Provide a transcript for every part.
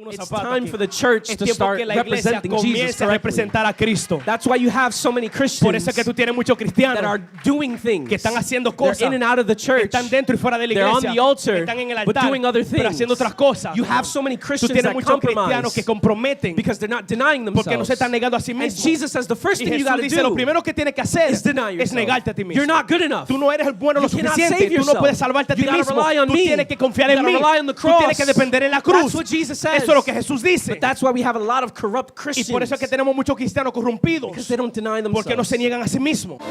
It's time for the church to start representing Jesus correctly. A Cristo. That's why you have so many Por eso Christians es que tú tienes muchos cristianos that are doing things. que están haciendo They're cosas, in and out of the church. están dentro y fuera de la They're on iglesia, the altar, están en el but altar, doing other pero haciendo things. otras cosas. You have so many Tú Christians tienes that muchos cristianos compromise que comprometen because they're not denying porque no themselves. se están negando a sí And mismos. Jesus says the first Y thing you got Jesús to dice, lo do primero que tienes que hacer is deny es yourself. negarte a ti mismo. You're not good enough. Tú no eres bueno lo You cannot suficiente. save Tú no yourself. puedes salvarte a ti You gotta mismo. rely on Tú me. tienes que confiar You en gotta mí. rely on the Tú tienes cross. que depender en la That's cruz. what Jesus says. Eso es lo que Jesús dice. But that's why we have a lot of corrupt Christians. Y por eso es que tenemos muchos cristianos corrompidos. Because they don't deny themselves. Porque no se niegan a sí mismos.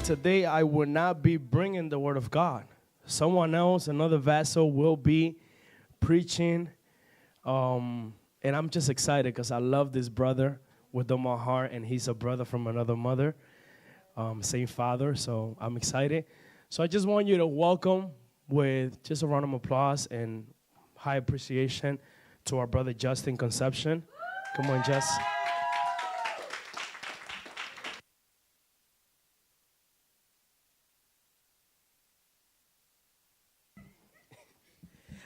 Today I will not be bringing the word of God. Someone else, another vessel, will be preaching. And I'm just excited because I love this brother with all my heart, and he's a brother from another mother, same father. So I'm excited. So I just want you to welcome with just a round of applause and high appreciation to our brother Justin Conception. Come on, Jess.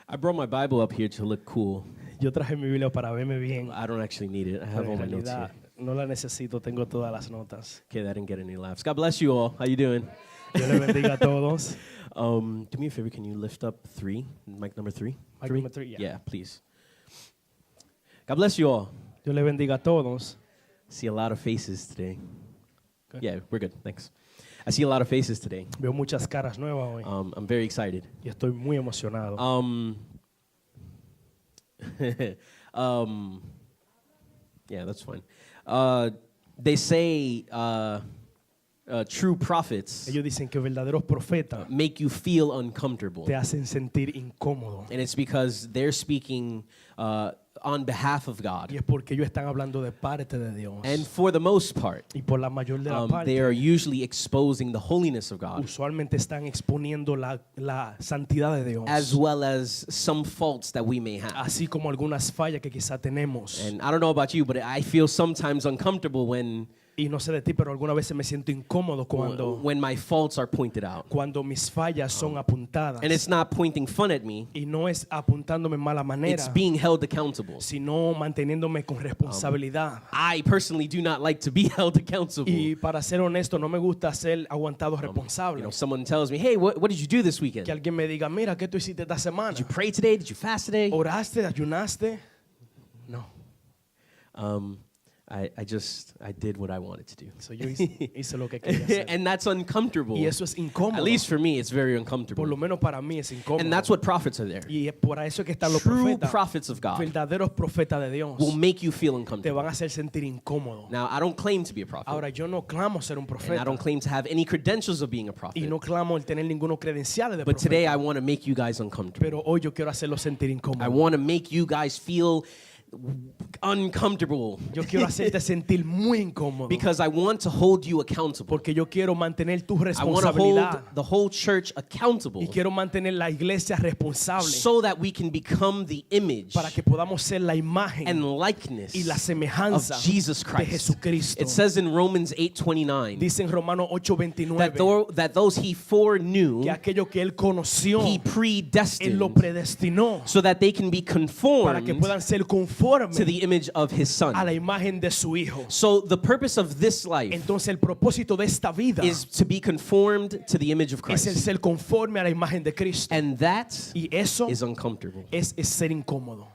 I brought my Bible up here to look cool. Yo traje mi Biblia para verme bien. I don't actually need it. I have all my notes here. No la necesito, tengo todas las notas. Okay, that didn't get any laughs. God bless you all. How you doing? Dios le bendiga a todos. Do me a favor, can you lift up 3? Mic number 3? Mic number 3, yeah. Yeah, please. God bless you all. Dios le bendiga a todos. See a lot of faces today. Good. Yeah, we're good. Thanks. I see a lot of faces today. Veo muchas caras nuevas hoy. I'm very excited. Y estoy muy emocionado. Yeah, that's fine. They say true prophets Ellos dicen que verdaderos profetas make you feel uncomfortable. te hacen sentir incómodo. And it's because they're speaking on behalf of God. Y es porque ellos están hablando de parte de Dios. And for the most part, Y por la mayor de la they are parte, usually exposing the holiness of God, usualmente están exponiendo la santidad de Dios. as well as some faults that we may have. Así como algunas fallas que quizá tenemos. And I don't know about you, but I feel sometimes uncomfortable when Y no sé de ti, pero algunas veces me siento incómodo when my faults are pointed out. cuando mis fallas son apuntadas. And it's not pointing fun at me, Y no es apuntándome en mala manera, it's being held accountable. sino manteniéndome con responsabilidad. I personally do not like to be held accountable. Y para ser honesto, no me gusta ser aguantado responsable. You know, someone tells me, hey, what did you do this weekend? Que alguien me diga, mira, ¿qué tú hiciste esta semana? Did you pray today? Did you fast today? ¿Oraste? ¿Ayunaste? No. I did what I wanted to do. So yo hice lo que quería hacer. And that's uncomfortable. Y eso es incómodo. At least for me, it's very Por uncomfortable. lo menos para mí es incómodo. And that's what prophets are there. Y por eso es que están los True profetas. prophets of God Verdaderos profetas de Dios will make you feel te uncomfortable. van a hacer sentir incómodo. Now, I don't claim to be a prophet. Ahora, yo no clamo ser un And I profeta. don't claim to have any credentials of being a prophet. Y no clamo el tener ninguno credenciales de But today I profeta. want to make you guys uncomfortable. Pero hoy yo quiero hacerlo sentir I incómodo. want to make you guys feel uncomfortable Yo quiero hacerte sentir muy incómodo. because I want to hold you accountable. Porque yo quiero mantener tu I want to hold responsabilidad. the whole church accountable Y quiero mantener la iglesia responsable. so that we can become the image Para que podamos ser la imagen and likeness y la of semejanza Jesus de Christ. Jesucristo. It says in Romans 8:29 Dice en Romanos that, 8:29 that those he foreknew, que aquello que él conoció, he él predestined lo predestinó so that they can be para que conformed puedan ser conformes to the image of his son. a la imagen de su hijo. So the purpose of this life Entonces el propósito de esta vida is to be conformed to the image of es el Christ. ser conforme a la imagen de Cristo. And that Y eso is uncomfortable. es ser incómodo.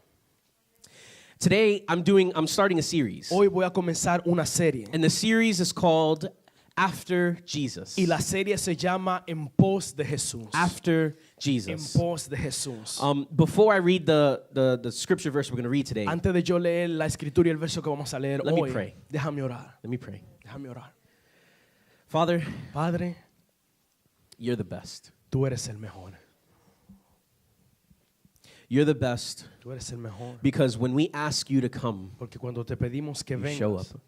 Today I'm starting a series. Hoy voy a comenzar una serie. And the series is called After Jesus. Y la serie se llama En pos de Jesús. After En Jesus. pos de Jesús. Before I read the scripture verse we're going to read today, Antes de yo leer la escritura y el verso que vamos a leer Let me hoy, pray. déjame orar. let me pray. Déjame orar. Father, Padre, you're the best. tú eres el mejor. You're the best Tú eres el mejor. Because when we ask you to come, Porque cuando te pedimos que show vengas, up.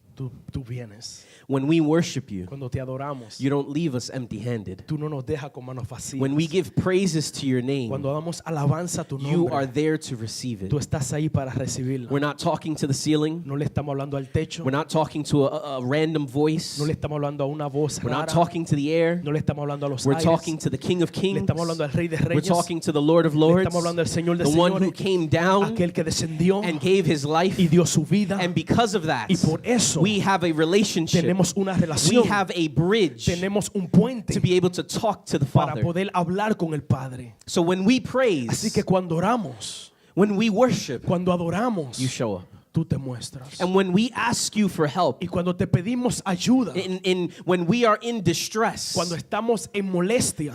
tú vienes. When we worship you, Cuando te adoramos, you don't leave us empty-handed. tú no nos dejas con manos vacías. When we give praises to your name, Cuando damos alabanza a tu you are nombre, there to receive it. tú estás ahí para recibirla. We're not talking to the ceiling. No le estamos hablando al techo. We're not talking to a random voice. No le estamos hablando a una voz We're not rara. talking to the air. No le estamos hablando a los We're aires. talking to the King of Le Kings. estamos hablando al Rey de We're Reyes. talking to the Lord of Le Lords, estamos hablando al Señor de the one who Señores. came down Aquel que descendió and gave his life. y dio su vida. And because of that, Y por eso we have a relationship. tenemos una We relación. have a bridge Tenemos un puente to be able to talk to the para Father. poder hablar con el Padre. So when we Así praise, que cuando oramos, when we worship, cuando adoramos, you show up. tú te muestras. And when we ask you for help, Y cuando te pedimos ayuda, when we are in distress, cuando estamos en molestia,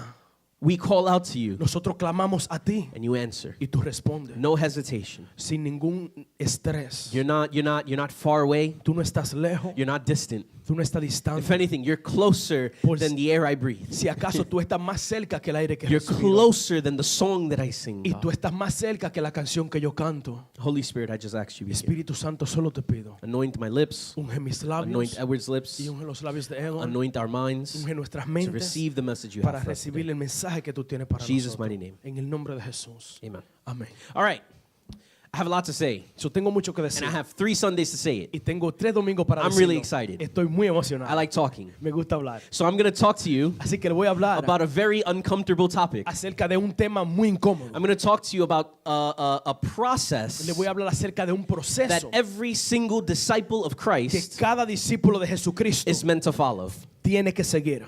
we call out to you nosotros clamamos a ti and you answer. y tú respondes No hesitation. sin ningún estrés. You're not far away. Tú no estás lejos, You're not distant. tú no estás If distante. anything, you're closer than the air I breathe. Si acaso tú estás más cerca que el aire que You're respiro. closer than the song that I sing. Y God. tú estás más cerca que la canción que yo canto. Holy Spirit, I just ask you, be here. Espíritu Santo, solo te pido. Anoint my lips, Unge mis anoint labios Edward's lips, y unge los labios de Edward. anoint our minds Unge nuestras to mentes receive the message you para have for us recibir today. el mensaje que tú tienes para Jesus' nosotros. mighty name. En el nombre de Jesús. Amen. Amén. All right. I have a lot to say, Yo tengo mucho que and decir. I have 3 Sundays to say it. Y tengo 3 domingos para I'm decirlo. really excited. Estoy muy emocionado. I like talking. Me gusta hablar. So I'm going to talk to you Así que le voy a hablar about a very uncomfortable topic. acerca de un tema muy incómodo. I'm going to talk to you about a process Le voy a hablar acerca de un that proceso every single disciple of que Christ cada discípulo de Jesucristo is meant to follow. tiene que seguir.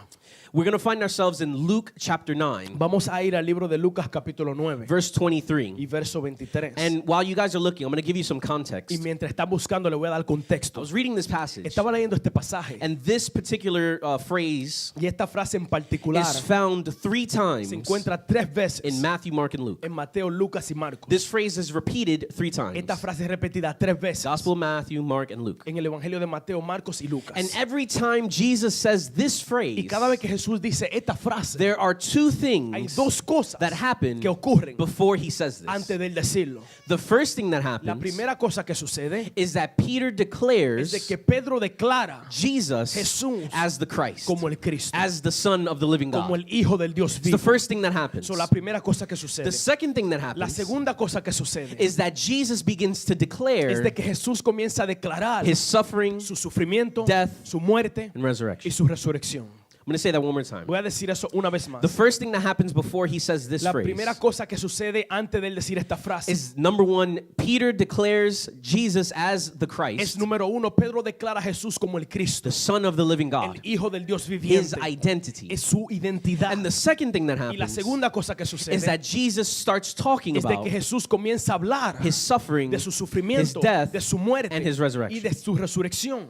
We're going to find ourselves in Luke chapter 9, Vamos a ir al libro de Lucas capítulo 9 verse 23. y verso 23. And while you guys are looking, I'm going to give you some Y context. mientras están buscando le voy a dar I contexto. was reading this passage, Estaba leyendo este pasaje and this particular phrase y esta frase en particular is found 3 times se encuentra 3 veces in Matthew, Mark, and Luke. en Mateo, Lucas y Marcos. This phrase is repeated 3 times. Esta frase es repetida 3 veces Gospel of Matthew, Mark, and Luke. en el Evangelio de Mateo, Marcos y Lucas. And every time Jesus says this Y phrase, cada vez que Jesús dice esta frase, there are 2 hay things dos cosas that happen que ocurren before he says antes this. de él decirlo. The first thing that La happens primera cosa que sucede is that Peter es de declares que Pedro declara Jesus Jesús as the Christ, como el Cristo, as the Son of the living como God. el Hijo del Dios It's the vivo. first thing that happens. So, la primera cosa que sucede. The second thing that La happens segunda cosa que sucede is that Jesus begins to es declare de que Jesús comienza a declarar his suffering su sufrimiento, death, su muerte and y resurrection. su resurrección. I'm going to say that one more time. Voy a decir eso una vez más. The first thing that happens before he says this La phrase primera cosa que sucede antes de él decir esta frase is, number 1, Peter declares Jesus as the es Christ, número 1, Pedro declara a Jesús como el Cristo, the Son of the living el God, Hijo del Dios his viviente. identity. Es su identidad. And the second thing that Y la happens segunda cosa que is sucede that Jesus starts talking es de about que Jesús comienza a hablar his suffering, de su his sufrimiento, death, de su muerte and his y resurrection. de su resurrección.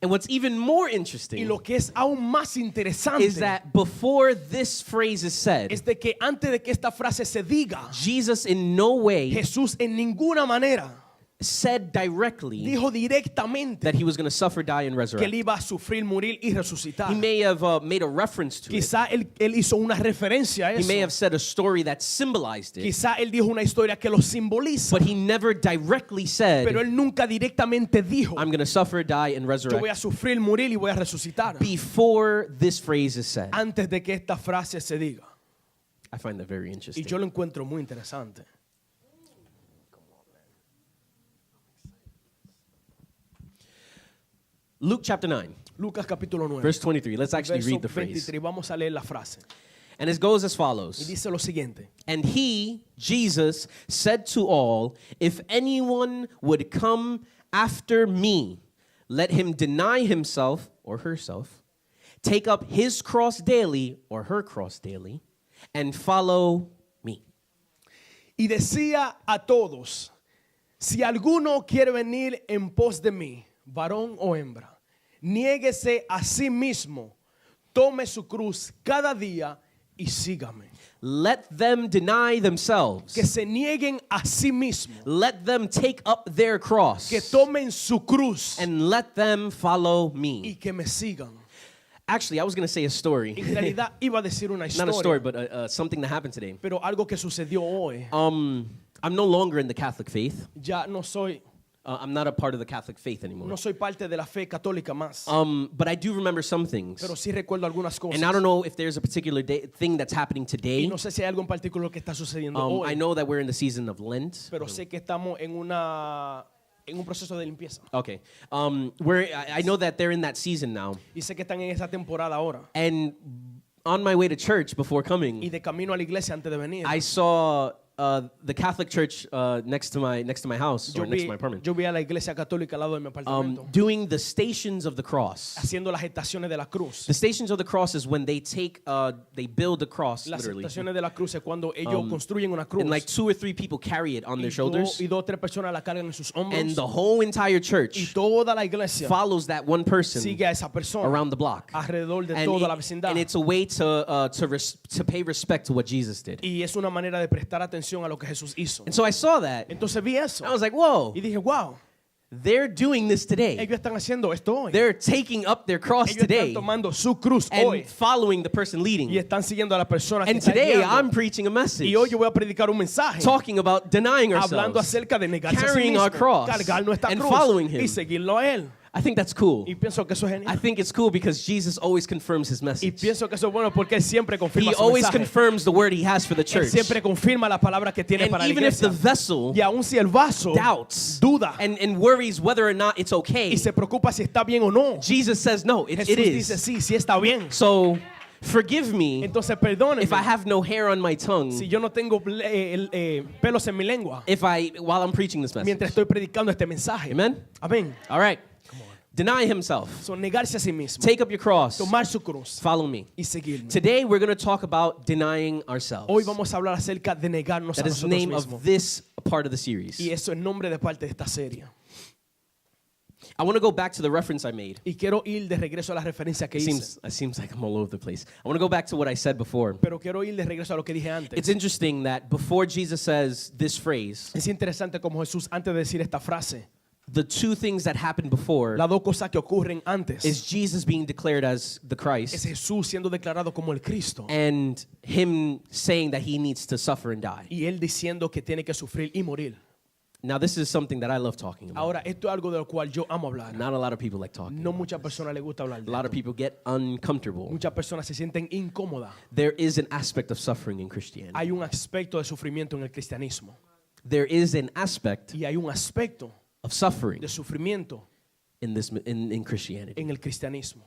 And what's even more Y interesting lo que es aún más interesante is that before this phrase is said, es de que antes de que esta frase se diga, Jesus in no way Jesús en ninguna manera said directly dijo directamente that he was going to suffer, die, and que él resurrect. iba a sufrir, morir y resucitar. He may have made a reference to it. Quizá él hizo una referencia a He may have eso. said a story that symbolized it, Quizá él dijo una historia que lo simboliza. but he never directly said, Pero él nunca directamente dijo, I'm going to suffer, die, and yo voy a resurrect sufrir, morir y voy a resucitar. before this phrase is said. Antes de que esta frase se diga. I find that very Y interesting. yo lo encuentro muy interesante. Luke chapter 9, Lucas capítulo 9. verse 23. Let's actually verso read the phrase. 23. Vamos a leer la frase. And it goes as Y follows. dice lo siguiente. And he, Jesus, said to all, if anyone would come after me, let him deny himself or herself, take up his cross daily or her cross daily, and follow me. Y decía a todos, si alguno quiere venir en pos de mí, varón o hembra, niéguese a sí mismo, tome su cruz cada día y sígame. Let them deny themselves. Que se nieguen a sí mismo, Let them take up their cross. que tomen su cruz And let them follow y me. que me sigan. Actually, I was going to say a story. En realidad iba a decir una Not a story, historia, but something that happened today. pero algo que sucedió hoy. I'm no longer in the Catholic faith. Ya no soy I'm not a part of the Catholic faith anymore. No soy parte de la fe católica más. But I do remember some things. Pero sí recuerdo algunas cosas. And I don't know if there's a particular thing that's happening Y today. no sé si hay algo en particular que está sucediendo hoy. I know that we're in the season of Lent. Pero sé que estamos en un proceso de limpieza. Okay. I know that they're in that season now. Y sé que están en esa temporada ahora. And on my way to church before Y coming, de camino a la iglesia antes de venir. I saw the Catholic church next to my house or next to my apartment. Yo vi a la iglesia católica al lado de mi apartamento. Doing the stations of the cross. Haciendo las estaciones de la cruz. The stations of the cross is when they they build a cross, Las literally. estaciones de la cruz es cuando ellos construyen una cruz. And like 2 or 3 people carry it on their shoulders. Y dos o tres personas la cargan en sus hombros. And the whole entire Y church toda la iglesia follows that one person sigue a esa persona around the block. alrededor de And toda la it- vecindad. and it's a way to pay respect to what Jesus did. Y es una manera de prestar atención a lo que Jesús hizo. And so I saw that. Entonces vi eso. I was like, whoa, Y dije, wow, they're doing this today. ellos están haciendo esto hoy. They're taking up their cross Ellos están today tomando su cruz hoy. and following the person Y leading. están siguiendo a la persona que And está today guiando. I'm preaching a message Y hoy yo voy a predicar un mensaje talking about denying hablando ourselves, acerca de negarse a sí carrying mismo, our cross, cargar nuestra and cruz following him. y seguirlo a él. I think that's cool. Y pienso que eso es I genial. think it's cool because Jesus always confirms his Y message. pienso que eso es bueno porque él siempre confirma He su always mensaje. confirms the word he has for the Él church. siempre confirma la palabra que tiene And para la even if the iglesia. vessel Y aun si el vaso doubts duda and worries whether or not it's okay, y se preocupa si está bien o no, Jesus says, no, it Jesús dice is. sí, sí está bien. So forgive me Entonces perdónenme if I have no hair on my tongue si yo no tengo pelos en mi lengua while I'm preaching this message. mientras estoy predicando este mensaje. Amen? Amén. All right. Deny himself. So, negarse a sí mismo, Take up your cross. tomar su cruz Follow me. y seguirme. Today we're going to talk about denying ourselves. Hoy vamos a hablar acerca de negarnos a That is the nosotros name mismos. of this part of the series. Y eso es nombre de parte de esta serie. I want to go back to the reference I made. Y quiero ir de regreso a la referencia que hice. It seems like I'm all over the place. I want to go back to what I said before. Pero quiero ir de regreso a lo que dije antes. It's interesting that before Jesus says this phrase, Es interesante como Jesús antes de decir esta frase, the two things that happened before las dos cosas que ocurren antes is Jesus being declared as the es Christ Jesús siendo declarado como el Cristo and him saying that he needs to suffer and die. y él diciendo que tiene que sufrir y morir. Now this is something that I love talking about. Ahora, esto es algo de lo cual yo amo hablar. Not a lot of people like talking. No about muchas this. personas les gusta hablar A de lot of esto. people get uncomfortable. Muchas personas se sienten incómodas. There is an aspect of suffering in Christianity. Hay un aspecto de sufrimiento en el cristianismo There is an aspect y hay un aspecto of suffering de sufrimiento in Christianity. en el cristianismo.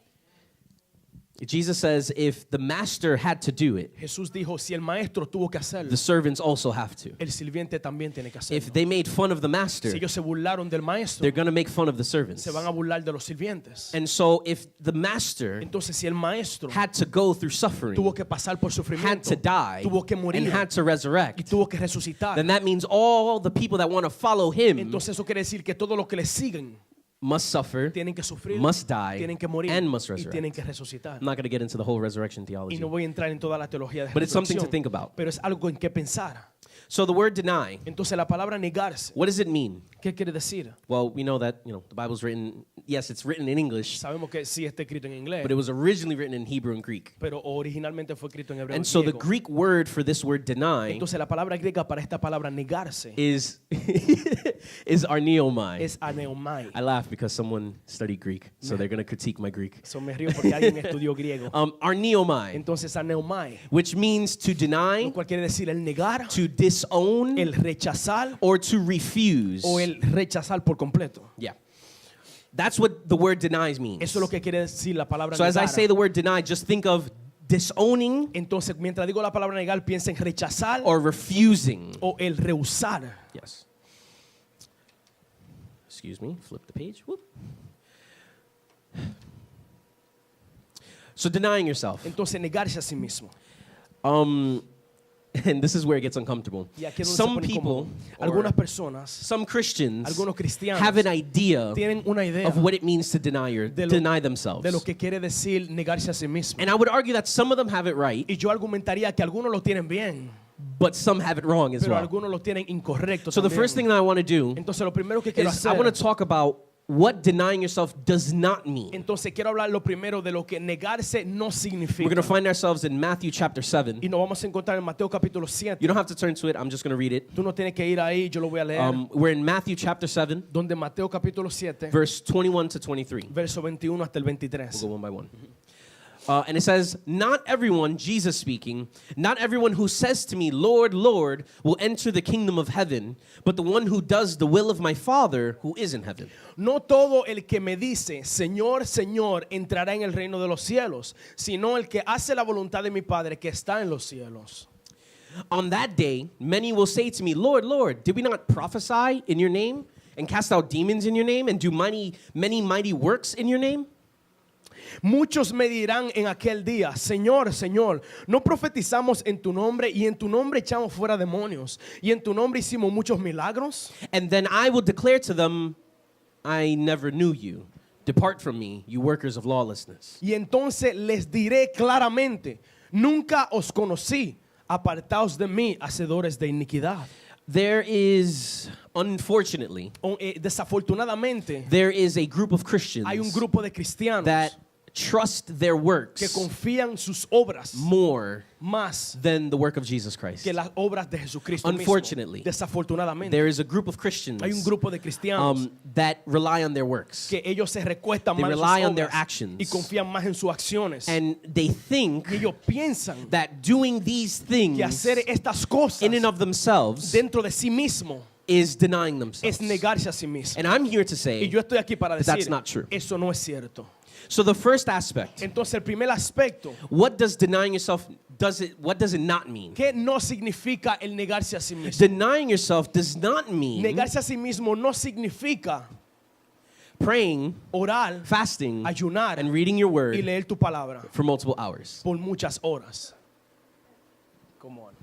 Jesus says if the master had to do it, Jesús dijo, si el maestro tuvo que hacerlo, the servants also have to. el sirviente también tiene que hacerlo. If they made fun of the master, Si ellos se burlaron del maestro, they're going to make fun of the servants. se van a burlar de los sirvientes. And so if the master Entonces, si el maestro had to go through suffering, tuvo que pasar por had sufrimiento, to die, tuvo que and morir had to y resurrect, tuvo que resucitar, then that means all the people that want to follow him entonces eso quiere decir que todos los que le siguen must suffer, tienen que sufrir, must die, tienen que morir and must y resurrect. tienen que resucitar. I'm not going to get into the whole resurrection Y theology. no voy a entrar en toda la teología de But it's something to resurrección, think about. pero es algo en que pensar. So the word deny, Entonces la palabra negarse, what does it mean? ¿qué quiere decir? Well, we know that, the Bible's written, yes, it's written in English, Sabemos que sí está escrito en inglés, but it was originally written in Hebrew and Greek. pero originalmente fue escrito en hebreo y And so the griego. Greek word for this word deny Entonces la palabra griega para esta palabra negarse is is arneomai. es aneomai. I laugh because someone studied Greek, so they're going to critique my Greek. So me río porque alguien estudió griego. Arneomai, Entonces aneomai, which means to lo deny, cual quiere decir el negar, to disown, el rechazar or to refuse. o el rechazar por completo. Yeah. That's what the word denies means. Eso es lo que quiere decir la palabra So as I negar. say the word deny, just think of disowning Entonces, mientras digo la palabra negar, piensa en rechazar or refusing. o el rehusar. Yes. Excuse me, flip the page. Whoop. So denying yourself. Entonces, negarse a sí mismo. And this is where it gets uncomfortable. Y aquí es donde se Some pone people, incómodo. or Algunas personas, some Christians algunos cristianos have an idea tienen una idea of what it means to deny de themselves. lo que quiere decir negarse a sí mismo. And I would argue that some of them have it right, Y yo argumentaría que algunos lo tienen bien, but some have it wrong as pero well. algunos lo tienen incorrecto So the también. first thing that I want to do Entonces, lo primero que quiero is I hacer want to talk about what denying yourself does not mean. Entonces quiero hablar lo primero de lo que negarse no We're significa. going to find ourselves in Matthew chapter 7. Y nos vamos a encontrar en Mateo capítulo 7. You don't have to turn to it. I'm just going to read it. Tú no tienes que ir ahí, yo lo voy a leer. We're in Matthew chapter 7, Donde Mateo capítulo 7, verse 21 to 23. verso 21 hasta el 23. We'll go one by one. And it says, not everyone, Jesus speaking, not everyone who says to me, Lord, Lord, will enter the kingdom of heaven, but the one who does the will of my Father who is in heaven. No todo el que me dice, Señor, Señor, entrará en el reino de los cielos, sino el que hace la voluntad de mi Padre que está en los cielos. On that day, many will say to me, Lord, Lord, did we not prophesy in your name and cast out demons in your name and do many mighty works in your name? Muchos me dirán en aquel día, Señor, Señor, no profetizamos en tu nombre y en tu nombre echamos fuera demonios y en tu nombre hicimos muchos milagros. And then I will declare to them, I never knew you. Depart from me, you workers of lawlessness. Y entonces les diré claramente, nunca os conocí, apartaos de mí, hacedores de iniquidad. There is, unfortunately, Desafortunadamente, there is a group of Christians hay un grupo de cristianos that trust their que works confían sus obras more más than the work of Jesus Christ. que las obras de Jesucristo Unfortunately, mismo. Desafortunadamente, there is a group of Christians hay un grupo de cristianos that rely on their works. que ellos se recuestan They más en sus rely on their obras actions. y confían más en sus acciones. And they think Y ellos piensan that doing these things que hacer estas cosas in and of themselves dentro de sí mismo is denying es themselves. negarse a sí mismo. And I'm here to Y say, yo estoy aquí para that's decir, not true. eso no es cierto. so the first aspect, Entonces el primer aspecto, what does denying yourself, what does it not mean? ¿qué no significa el negarse a sí mismo? Denying yourself does not mean Negarse a sí mismo no significa praying, orar, fasting, ayunar and reading your y word leer tu palabra for multiple hours. por muchas horas. Come on.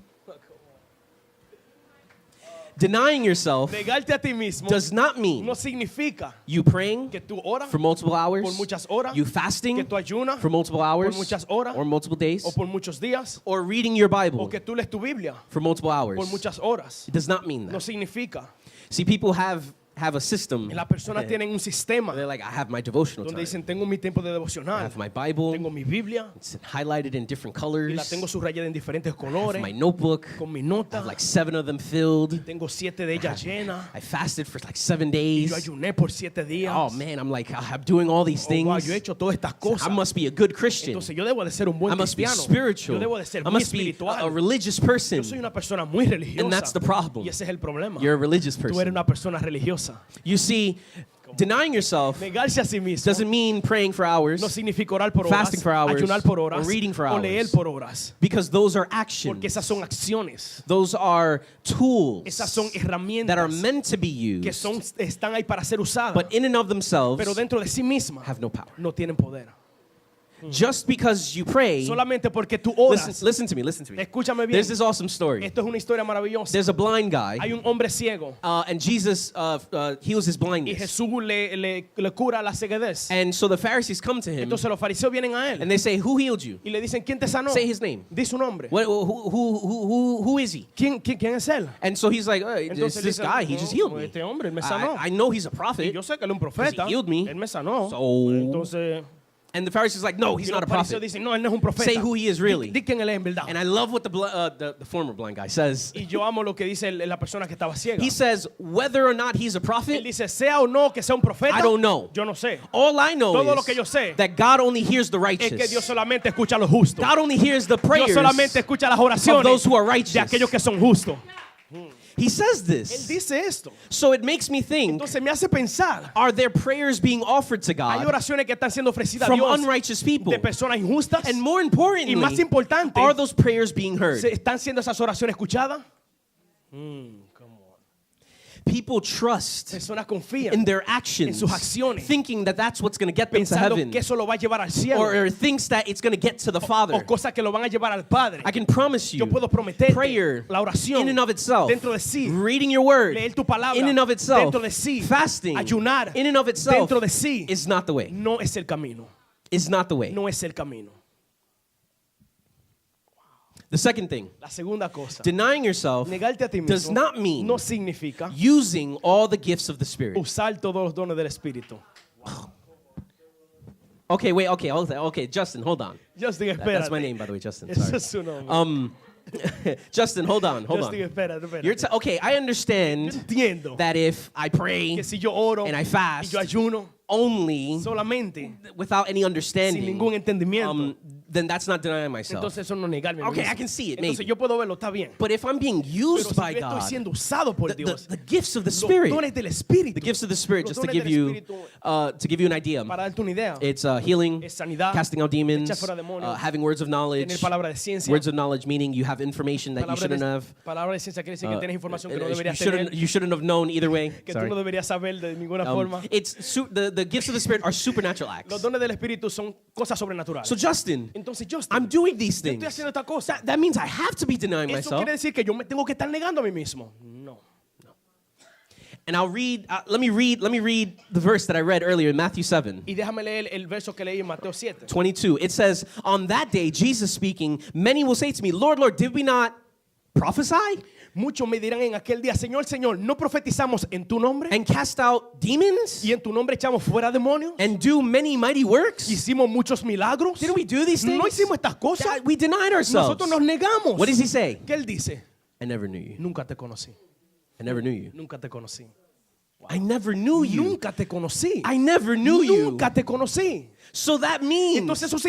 Denying yourself Negarte a ti mismo does not mean no significa you praying que tú oras for multiple hours, por muchas horas, you que fasting tú ayunas for multiple hours, muchas horas, or multiple days, o por muchos días, or reading your o Bible que tú lees tu Biblia for multiple hours. por muchas horas. It does not mean No that. significa. See, people have a system. Las personas tienen un sistema They're like, I have my devotional donde time. dicen, tengo mi tiempo de I devocional, have my Bible. tengo mi Biblia It's highlighted in different y colors. la tengo subrayada en diferentes I have colores, my notebook. con mi I nota, have like 7 of them filled. tengo 7 de ellas llenas, I fasted for like 7 y days. yo ayuné por 7 días. Oh man, I'm like, I'm doing all these Oh, wow, things. yo he hecho todas estas cosas. I must be a good Christian. Entonces yo debo de ser un buen I must be cristiano. spiritual. Yo debo de ser I muy must be espiritual. a religious person. Yo soy una persona muy religiosa. And that's the problem. Y ese es el problema. You're a religious Tú eres person. una persona religiosa. You see, denying yourself Negarse a sí mismo doesn't mean praying for hours, no significa orar por horas, fasting for hours, ayunar por horas, or reading for o leer hours. por horas. because those are actions. Porque esas son acciones. Those are tools Esas son that herramientas are meant to be que used, están ahí para ser usadas. but in and of themselves Pero dentro de sí mismas have no power. no tienen poder. Just because you pray, Solamente porque tú oras. listen to me. Escúchame bien. There's this awesome story. Esto es una historia maravillosa. There's a blind guy, Hay un hombre ciego and Jesus heals his y blindness. Jesús le cura la ceguedez. And so the Pharisees come to him, Entonces los fariseos vienen a él and they say, who healed you? y le dicen, ¿quién te sanó? Say his name. Di su nombre. Who is he? ¿Quién es él? And so he's like, it's Entonces this dice, guy, he "No, just healed me. este hombre, él me sanó. I know he's a Y prophet. yo sé que él es un profeta. He healed me. Él me sanó. So- Entonces, And the Pharisees like, no, he's y not los a fariseos prophet. dicen, no, él no es un profeta. Say who he is really. Di quién él es en verdad. And I love what the former blind guy says. Y yo amo lo que dice la persona que estaba ciega. He says, whether or not he's a Él prophet, dice, sea o no que sea un profeta, I don't know. yo no sé. all I know Todo lo is que yo sé that God only hears the Es que Dios righteous. solamente escucha a los justos. God only hears the Dios prayers solamente escucha las of oraciones those who are righteous. de aquellos que son justos. He says Él this. dice esto. So it makes me think, Entonces me hace pensar, are there prayers being offered to hay God oraciones que están siendo ofrecidas a from Dios unrighteous people? de personas injustas. And more Y importantly, más importante, are those prayers being heard? ¿están siendo esas oraciones escuchadas? People trust Personas confían in their actions, en sus acciones, thinking that that's what's going to get them to pensando heaven, que eso lo va a llevar al cielo or thinks that it's going to get to the o Father. cosas que lo van a llevar al Padre. I can promise Yo you, puedo prometerte prayer la oración in and of itself, dentro de sí, reading your word leer tu palabra in and of itself, dentro de sí, fasting ayunar in and of itself dentro de sí, is not the way. no es el camino. Is not the way. No es el camino. The second thing, La segunda cosa, denying yourself negarte a ti does mismo not mean no significa using all the gifts of the Spirit. usar todos los dones del Espíritu. Okay, wait, okay, Justin, hold on. Justin, That's my espérate. name, by the way, Justin. Ese Sorry. es su nombre. Justin, hold on. Justin, espérate. You're okay, I Yo understand entiendo that if I pray que si yo oro and I y fast yo ayuno only solamente without any sin understanding, ningún entendimiento, then that's not denying myself. entonces eso no es negarme. a mí Okay, mismo. I can see it, Entonces maybe. yo puedo verlo, está bien. But if I'm being Pero used si by yo estoy God, siendo usado por the Dios, the gifts of the los Spirit, dones del Espíritu, the gifts of the Spirit, los just to dones give del you, Espíritu, to give you an idea, para darte una idea, it's healing, es sanidad, casting out demons, echar fuera demonios, having words of knowledge. tener palabra de ciencia. Words of knowledge meaning you have information that you shouldn't have. Palabra de ciencia quiere decir que tienes información que no You deberías tener, shouldn't have known either way. que tú Sorry. no deberías saber de ninguna forma. The gifts of the Spirit are supernatural Los acts. dones del Espíritu son cosas sobrenaturales. So Justin, Entonces, Justin, I'm doing these yo estoy things. haciendo esta cosa. That means I have to be denying Eso myself. quiere decir que yo me tengo que estar negando a mí mismo. No. And I'll read. Let me read the verse that I read earlier in Matthew 7. Y déjame leer el verso que leí en Mateo 7. 22. It says, "On that day, Jesus speaking, many will say to me, Lord, Lord, did we not prophesy Muchos me dirán en aquel día, Señor, Señor, ¿no profetizamos en tu nombre? and cast out demons ¿Y en tu nombre echamos fuera demonios? and do many mighty works? ¿Hicimos muchos milagros? Didn't we do these things? ¿No hicimos estas cosas? That we denied ourselves. Nosotros nos negamos. What does he say? ¿Qué él dice? I never knew you. Nunca te conocí. I never knew you. Nunca te conocí. I never knew you. Nunca te conocí. I never knew you. Nunca te conocí. So that means Entonces eso that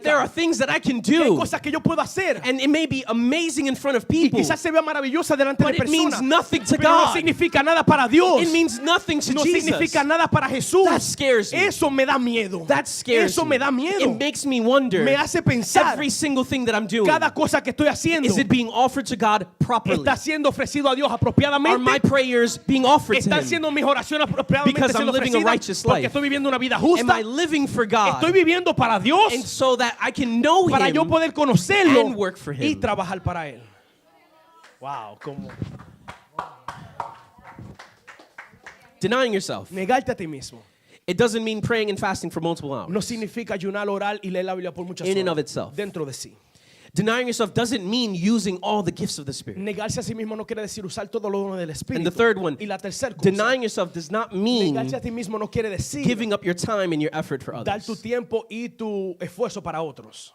there are significa things that I can que hay do, cosas que yo puedo hacer and it may be amazing in front of y people, quizás se vea maravillosa delante but de it means personas, nothing to pero no God. significa nada para Dios. It means nothing to No Jesus. significa nada para Jesús. That scares me. Eso me da miedo. That scares Eso me. me da miedo. It makes me wonder, Me hace pensar every single thing that I'm doing, cada cosa que estoy haciendo is it being offered to God properly? está siendo ofrecido a Dios Are apropiadamente. my prayers being offered to Están Him? siendo mis oraciones apropiadamente Because I'm siendo living a ofrecidas righteous porque life. estoy viviendo una vida Am justa. I living for God? Estoy viviendo para Dios And so that I can know para yo Him poder conocerlo and work for y Him. trabajar para Él. Wow, como Denying yourself. negarte a ti mismo It doesn't mean praying and fasting for multiple hours. no significa ayunar, orar y leer la Biblia por muchas In and horas of itself. dentro de sí. Denying yourself doesn't mean using all the gifts of the Spirit. Negarse a sí mismo no quiere decir usar todos los dones del Espíritu. And the third one, Y la tercera cosa, denying yourself does not mean negarse a ti mismo no quiere decir giving up your time and your effort for dar tu others. tiempo y tu esfuerzo para otros.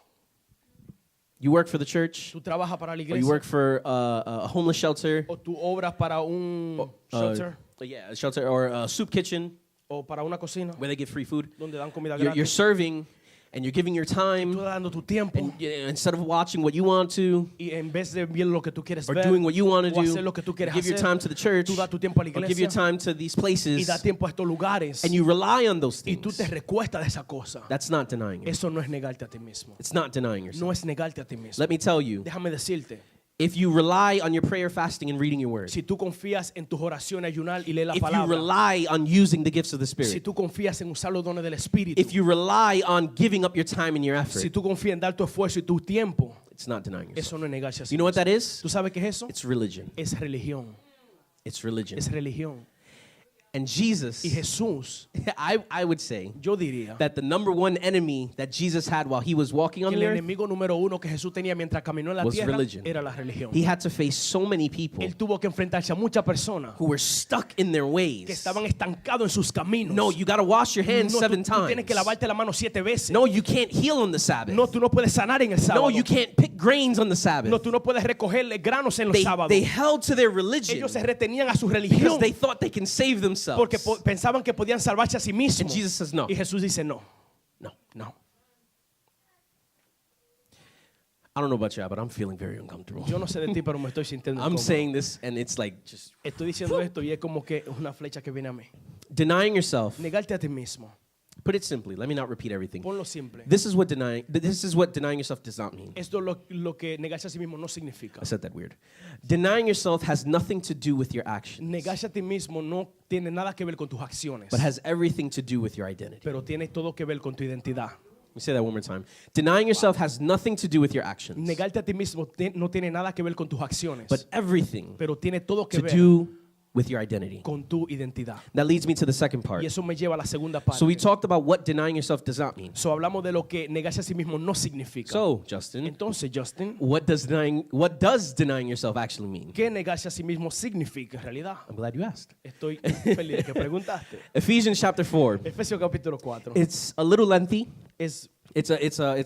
You work for the church, Tú trabajas para la or you iglesia work for a homeless shelter, o tú obras para un shelter yeah, a shelter or a soup kitchen o para una cocina where they give free food. donde dan comida You're gratis. serving and you're giving your Tú time, estás dando tu tiempo and instead of watching what you want to y en vez de ver lo que tú quieres or ver doing what you want to o do, hacer lo que tú quieres give your hacer, time to the church, tú das tu tiempo a la or give your iglesia time to these y places, das tiempo a estos lugares and you rely on those y tú things. te recuestas de esa cosa. That's not denying it. Eso no es negarte a ti mismo. It's not denying yourself. No es negarte a ti mismo. Let me tell you, Déjame decirte, if you rely on your prayer, fasting, and reading your word, si tú confías en tus oraciones, ayunar y leer la if you palabra, rely on using the gifts of the si Spirit, tú confías en usar los dones del Espíritu, if you rely on giving up your time and your si effort, tú confías en dar tu esfuerzo y tu tiempo, it's not denying yourself. eso no es negarse a sí You know what mismo. that is? ¿Tú sabes qué es eso? It's religion. Es religión. It's religion. Es religión. And Jesus, Y Jesús, I would say yo diría that the number one enemy that Jesus had while he was walking on que the el earth, enemigo número uno que Jesús tenía mientras caminó en la was tierra religion. era la religión. he had to face so many people Él tuvo que enfrentarse a muchas personas who were stuck in their que ways. estaban estancados en sus caminos. No, you got to wash your hands No, 7 tú times. tienes que lavarte la mano 7 veces. No, you can't heal on the Sabbath. No, tú no puedes sanar en el sábado. No, you can't pick grains on the Sabbath. No, tú no puedes recogerle granos en los They sábados. held to their religion Ellos se retenían a su because religión they thought they can save themselves. porque pensaban que podían salvarse a sí mismos. And Jesus says no. Y Jesús dice no. No. I don't know about you, but I'm feeling very uncomfortable. Yo no sé de ti, pero me estoy sintiendo I'm incómodo. saying this and it's like just Estoy diciendo esto y es como que una flecha que viene a mí. denying yourself. Negarte a ti mismo. Put it simply. Let me not repeat everything. Ponlo simple. This is what denying yourself does not mean. Esto es lo que negarse a sí mismo no significa. I said that weird. Denying yourself has nothing to do with your actions, Negarse a ti mismo no tiene nada que ver con tus acciones, but has everything to do with your identity. pero tiene todo que ver con tu identidad. Let me say that one more time. Denying yourself has nothing to do with your actions, Negarte a ti mismo no tiene nada que ver con tus acciones, but everything pero tiene todo que to ver do with your identity. con tu identidad. That leads me to the second part. Y eso me lleva a la segunda parte. So we talked about what denying yourself does not mean. So hablamos de lo que negarse a sí mismo no significa. So, Justin, Entonces, Justin, what does denying yourself actually mean? ¿qué negarse a sí mismo significa en realidad? I'm glad you asked. Estoy feliz de que preguntaste. Ephesians chapter 4. Efesios capítulo 4. It's a little lengthy. Es It's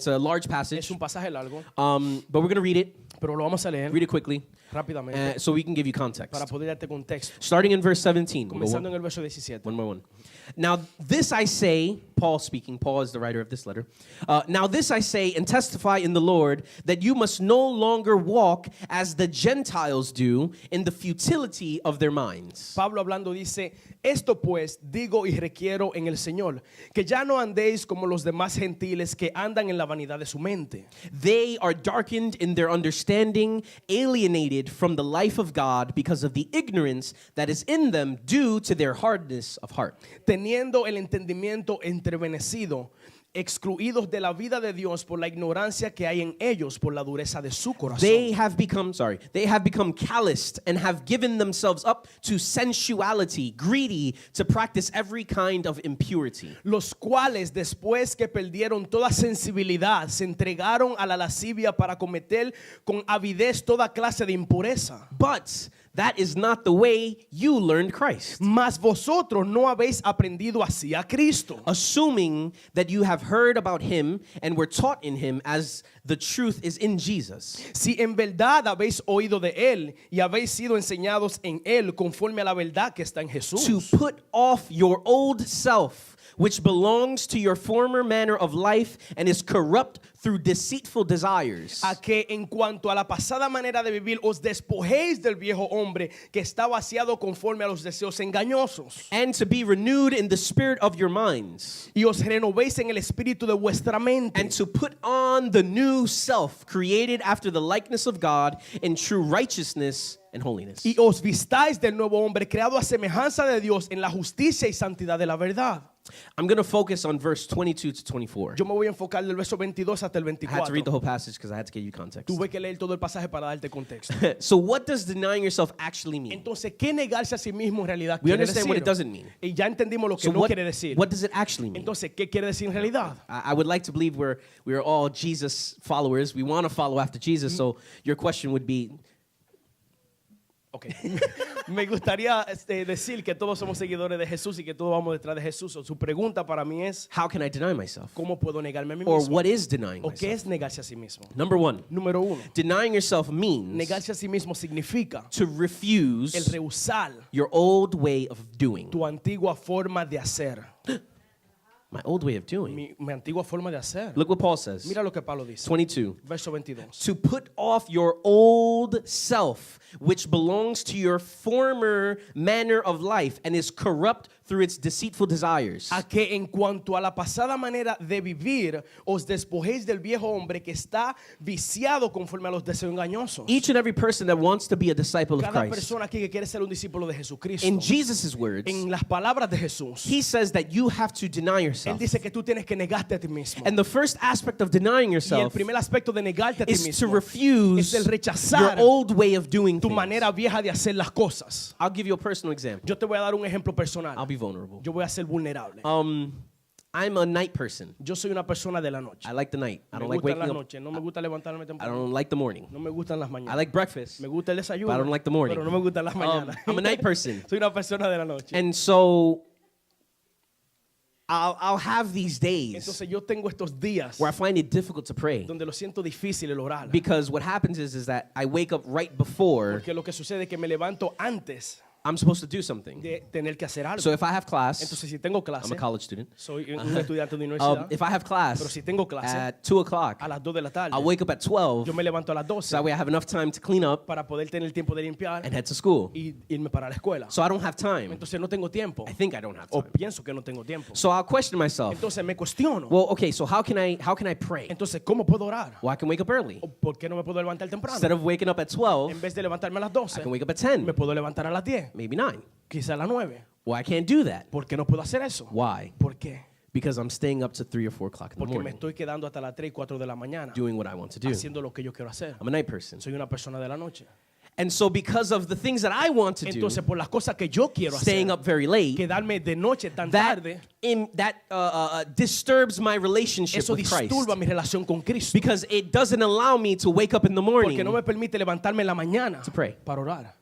a large passage. un pasaje largo, But we're going to read it. pero lo vamos a leer Read it quickly rápidamente so we can give you context. para poder darte contexto. Starting in verse 17. We'll go Comenzando en el verso 17. one more one. Now this I say, Paul speaking, Paul is the writer of this letter. Now this I say and testify in the Lord that you must no longer walk as the Gentiles do in the futility of their minds. Pablo hablando dice, esto pues digo y requiero en el Señor, que ya no andéis como los demás gentiles que andan en la vanidad de su mente. They are darkened in their understanding, alienated from the life of God because of the ignorance that is in them due to their hardness of heart. Teniendo el entendimiento entrevenecido, excluidos de la vida de Dios por la ignorancia que hay en ellos por la dureza de su corazón. They have become calloused and have given themselves up to sensuality, greedy to practice every kind of impurity. Los cuales después que perdieron toda sensibilidad se entregaron a la lascivia para cometer con avidez toda clase de impureza. But that is not the way you learned Christ. Mas vosotros no habéis aprendido así a Cristo. Assuming that you have heard about him and were taught in him as the truth is in Jesus. Si en verdad habéis oído de él y habéis sido enseñados en él conforme a la verdad que está en Jesús. To put off your old self, which belongs to your former manner of life and is corrupt through deceitful desires. A que en cuanto a la pasada manera de vivir os despojéis del viejo hombre que está vaciado conforme a los deseos engañosos. And to be renewed in the spirit of your minds. Y os renovéis en el espíritu de vuestra mente. And to put on the new self created after the likeness of God in true righteousness and holiness. Y os vistáis del nuevo hombre creado a semejanza de Dios en la justicia y santidad de la verdad. I'm going to focus on verse 22 to 24. Yo me voy a enfocar del verso 22 hasta el I had to read the 24. whole passage because I had to give you context. Tuve que leer todo el pasaje para darte contexto. So what does denying yourself actually mean? Entonces, ¿qué negarse a sí mismo en realidad We quiere understand what it decir? doesn't mean. Y ya entendimos lo que So no what, quiere decir. what does it actually mean? Entonces, ¿qué quiere decir en realidad? I would like to believe we're all Jesus followers. We want to follow after Jesus. So your question would be, Okay. Me gustaría decir que todos somos seguidores de Jesús y que todos vamos detrás de Jesús. Su pregunta para mí es, how can I deny myself? ¿cómo puedo negarme a mí Or mismo? what is denying ¿O qué myself? es negarse a sí mismo? Number one, Número uno, denying yourself means negarse a sí mismo significa to el refuse rehusar your old way of doing. tu antigua forma de hacer. My old way of doing. Mi antigua forma de hacer. Look what Paul says. Mira lo que Pablo dice. 22. Verso 22. To put off your old self, which belongs to your former manner of life and is corrupt through its deceitful desires. A que en cuanto a la pasada manera de vivir, os despojéis del viejo hombre que está viciado conforme a los deseos engañosos. Each and every person that wants to be a disciple of Cada Christ, persona aquí que quiere ser un discípulo de Jesucristo, in Jesus' words, en las palabras de Jesús, he says that you have to deny él yourself. dice que tú tienes que negarte a ti mismo. And the first aspect of denying Y el yourself primer aspecto de negarte a ti is to mismo refuse es el rechazar your old way of doing tu things. manera vieja de hacer las cosas. I'll give you a personal example. Yo te voy a dar un ejemplo personal. I'll be vulnerable. Yo voy a ser vulnerable. I'm a night person. Yo soy una persona de la noche. I like the night. I Me don't like gustan waking las up. noches. No me gusta levantarme I temprano. don't like the morning. No me gustan las I mañanas. like breakfast. Me gusta el desayuno. But I don't like the morning. Pero no me gustan las mañanas. I'm a night person. Soy una persona de la noche. And so I'll have these days Entonces yo tengo estos días where I find it difficult to pray. donde lo siento difícil el orar. Because what happens is that I wake up right before Porque lo que sucede es que me levanto antes I'm supposed to do something. de tener que hacer algo. So if I have class, Entonces si tengo clase, I'm a college student. soy un estudiante de universidad. If I have Pero class si tengo clase at 2 o'clock, a las 2 de la tarde, I'll wake up at 12 yo me levanto a las so 12 that way I have enough time to clean up para poder tener tiempo de limpiar and head to school. y irme para la escuela. So I don't have time. Entonces no tengo tiempo. I think I don't have O time. pienso que no tengo tiempo. So I'll question myself. Entonces me cuestiono. Well, okay, so how can I pray? Entonces, ¿cómo puedo orar? Well, I can wake up early. ¿O ¿Por qué no me puedo levantar temprano? Instead of waking up at 12, En vez de levantarme a las I 12, can wake up at 10, me puedo levantar a las 10, maybe 9. quizá a las 9. Well, I can't do that. ¿Por qué no puedo hacer eso? Why? ¿Por qué? Because I'm staying up to 3 or 4 o'clock in the Porque me morning estoy quedando hasta las 3 y 4 de la mañana doing what I want to do. haciendo lo que yo quiero hacer. I'm a night person. Soy una persona de la noche. And so because of the things that I want to do, Entonces, por las cosas que yo quiero staying hacer, up very late, quedarme de noche tan that tarde, disturbs my relationship eso with Christ. disturba mi relación con Cristo. Because it doesn't allow me to wake up in the morning Porque no me permite levantarme en la mañana to pray. para orar.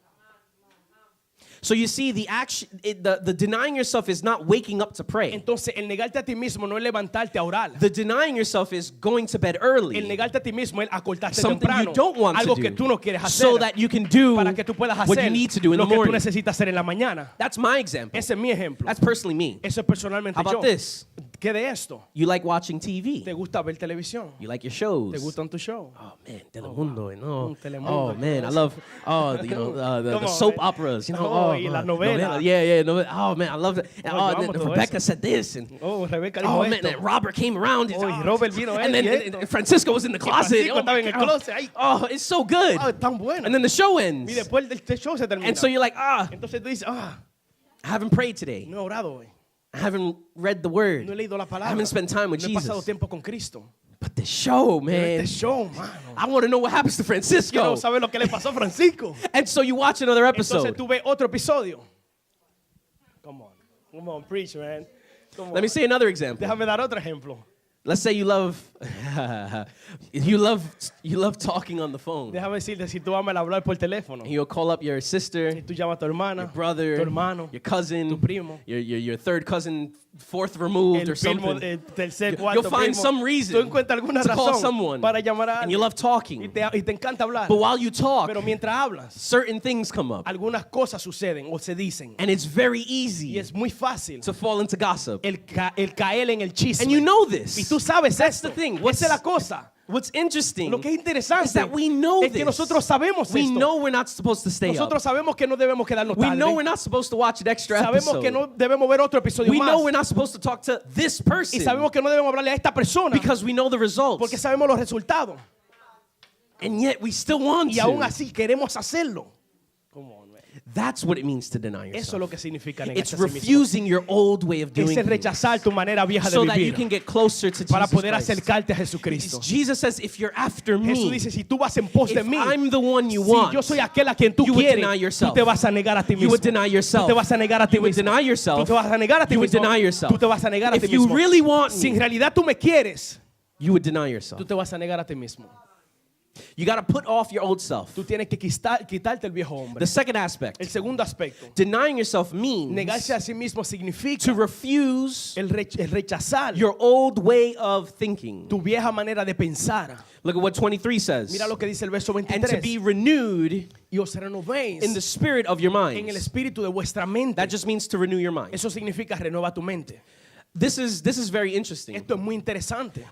So you see, the denying yourself is not waking up to pray. Entonces, el negarte a ti mismo no es levantarte a orar. The denying yourself is going to bed El early, negarte a ti mismo es acostarte something temprano. you don't want Algo to que do, tú no quieres hacer. so that you can do para que tú puedas what you hacer need to do in lo the que tú morning. necesitas hacer en la mañana. That's my example. Ese es mi ejemplo. That's personally me. Eso es personalmente How about yo. this? ¿Qué de esto? You like watching TV. ¿Te gusta ver televisión? You like your shows. ¿Te gustan tus shows? Oh man, Telemundo, and oh, Telemundo, oh man, I love the Come on, soap man. operas, you know. Oh, y las novelas. Yeah. Oh man, I love it. And, Oh, yo amo and todo Rebecca eso. said this, and Rebecca dijo oh man, esto. and Robert came around. Oh, y Robert vino and then and Francisco was in the closet. Francisco estaba en el closet. Ay. Oh, it's so good. Ah, tan bueno. And then the show Y ends. después del show se termina. And so you're like, Entonces tú dices, I haven't prayed today. no he orado hoy. I haven't read the word. No he leído la I palabra. haven't spent time with No he pasado Jesus. tiempo con Cristo. But the show, Pero man. este show, mano. I want to know what happens to Francisco. Quiero saber lo que le pasó a Francisco. And so you watch another episode. Entonces tú ves otro episodio. Come on, preach, man. Come on. Let me say another example. Déjame dar otro ejemplo. Let's say you love you love talking on the phone. Déjame decirte, si tú amas el hablar por teléfono, And you'll call up your sister, si tú llamas a tu hermana, your brother, tu hermano, your cousin, tu primo, your third cousin, fourth removed el or primo, something. el tercer, You'll cuarto find primo, some tú reason encuentras alguna to call razón someone, para llamar a and you alguien love talking. y te encanta hablar. But while you talk, Pero mientras hablas, certain things come up, algunas cosas suceden o se dicen. and it's very Y easy es muy fácil to fall into gossip. el caer en el chisme. And you know Y this. tú sabes That's esto. the thing. Esa es la cosa. What's interesting Lo que es interesante is that we know es que this. nosotros sabemos We esto. know we're not supposed to stay up. Nosotros sabemos que no debemos quedarnos We tarde. know we're not supposed to watch an extra Sabemos que episode. no debemos ver otro episodio We más. know we're not supposed to talk to this Y person sabemos que no debemos hablarle a esta persona because we know the results. porque sabemos los resultados. And yet we still want Y aún to. así queremos hacerlo. Come on, man. That's what it means to deny Eso es yourself. lo que significa It's negarse a sí mismo. refusing your old way of doing Es el things rechazar tu manera vieja de so that you vivir can get closer to para Jesus poder Christ. acercarte a Jesucristo. Jesus says, if you're after Jesús me, dice, si tú vas en pos de if mí, I'm the one you si want, yo soy aquel a quien tú you would quieres, deny yourself. tú te vas a negar a ti you mismo. would deny Tú yourself. te vas a negar a ti You would mismo. deny yourself. Tú te vas a negar a ti You would mismo. deny yourself. Tú te vas a negar a ti If you mismo. really want Si en me, realidad tú me quieres, you would deny yourself. tú te vas a negar a ti mismo. You got to put off your old self. Tú tienes que quitarte el viejo hombre. The second aspect, El segundo aspecto, denying yourself means negarse a sí mismo significa to refuse el rechazar your old way of thinking. tu vieja manera de pensar. Look at what 23 says. Mira lo que dice el verso And to 23. be renewed Y os renovéis in the spirit of your en el mind. espíritu de vuestra mente. That just means to renew your mind. Eso significa renueva tu mente. This is very interesting Esto es muy interesante.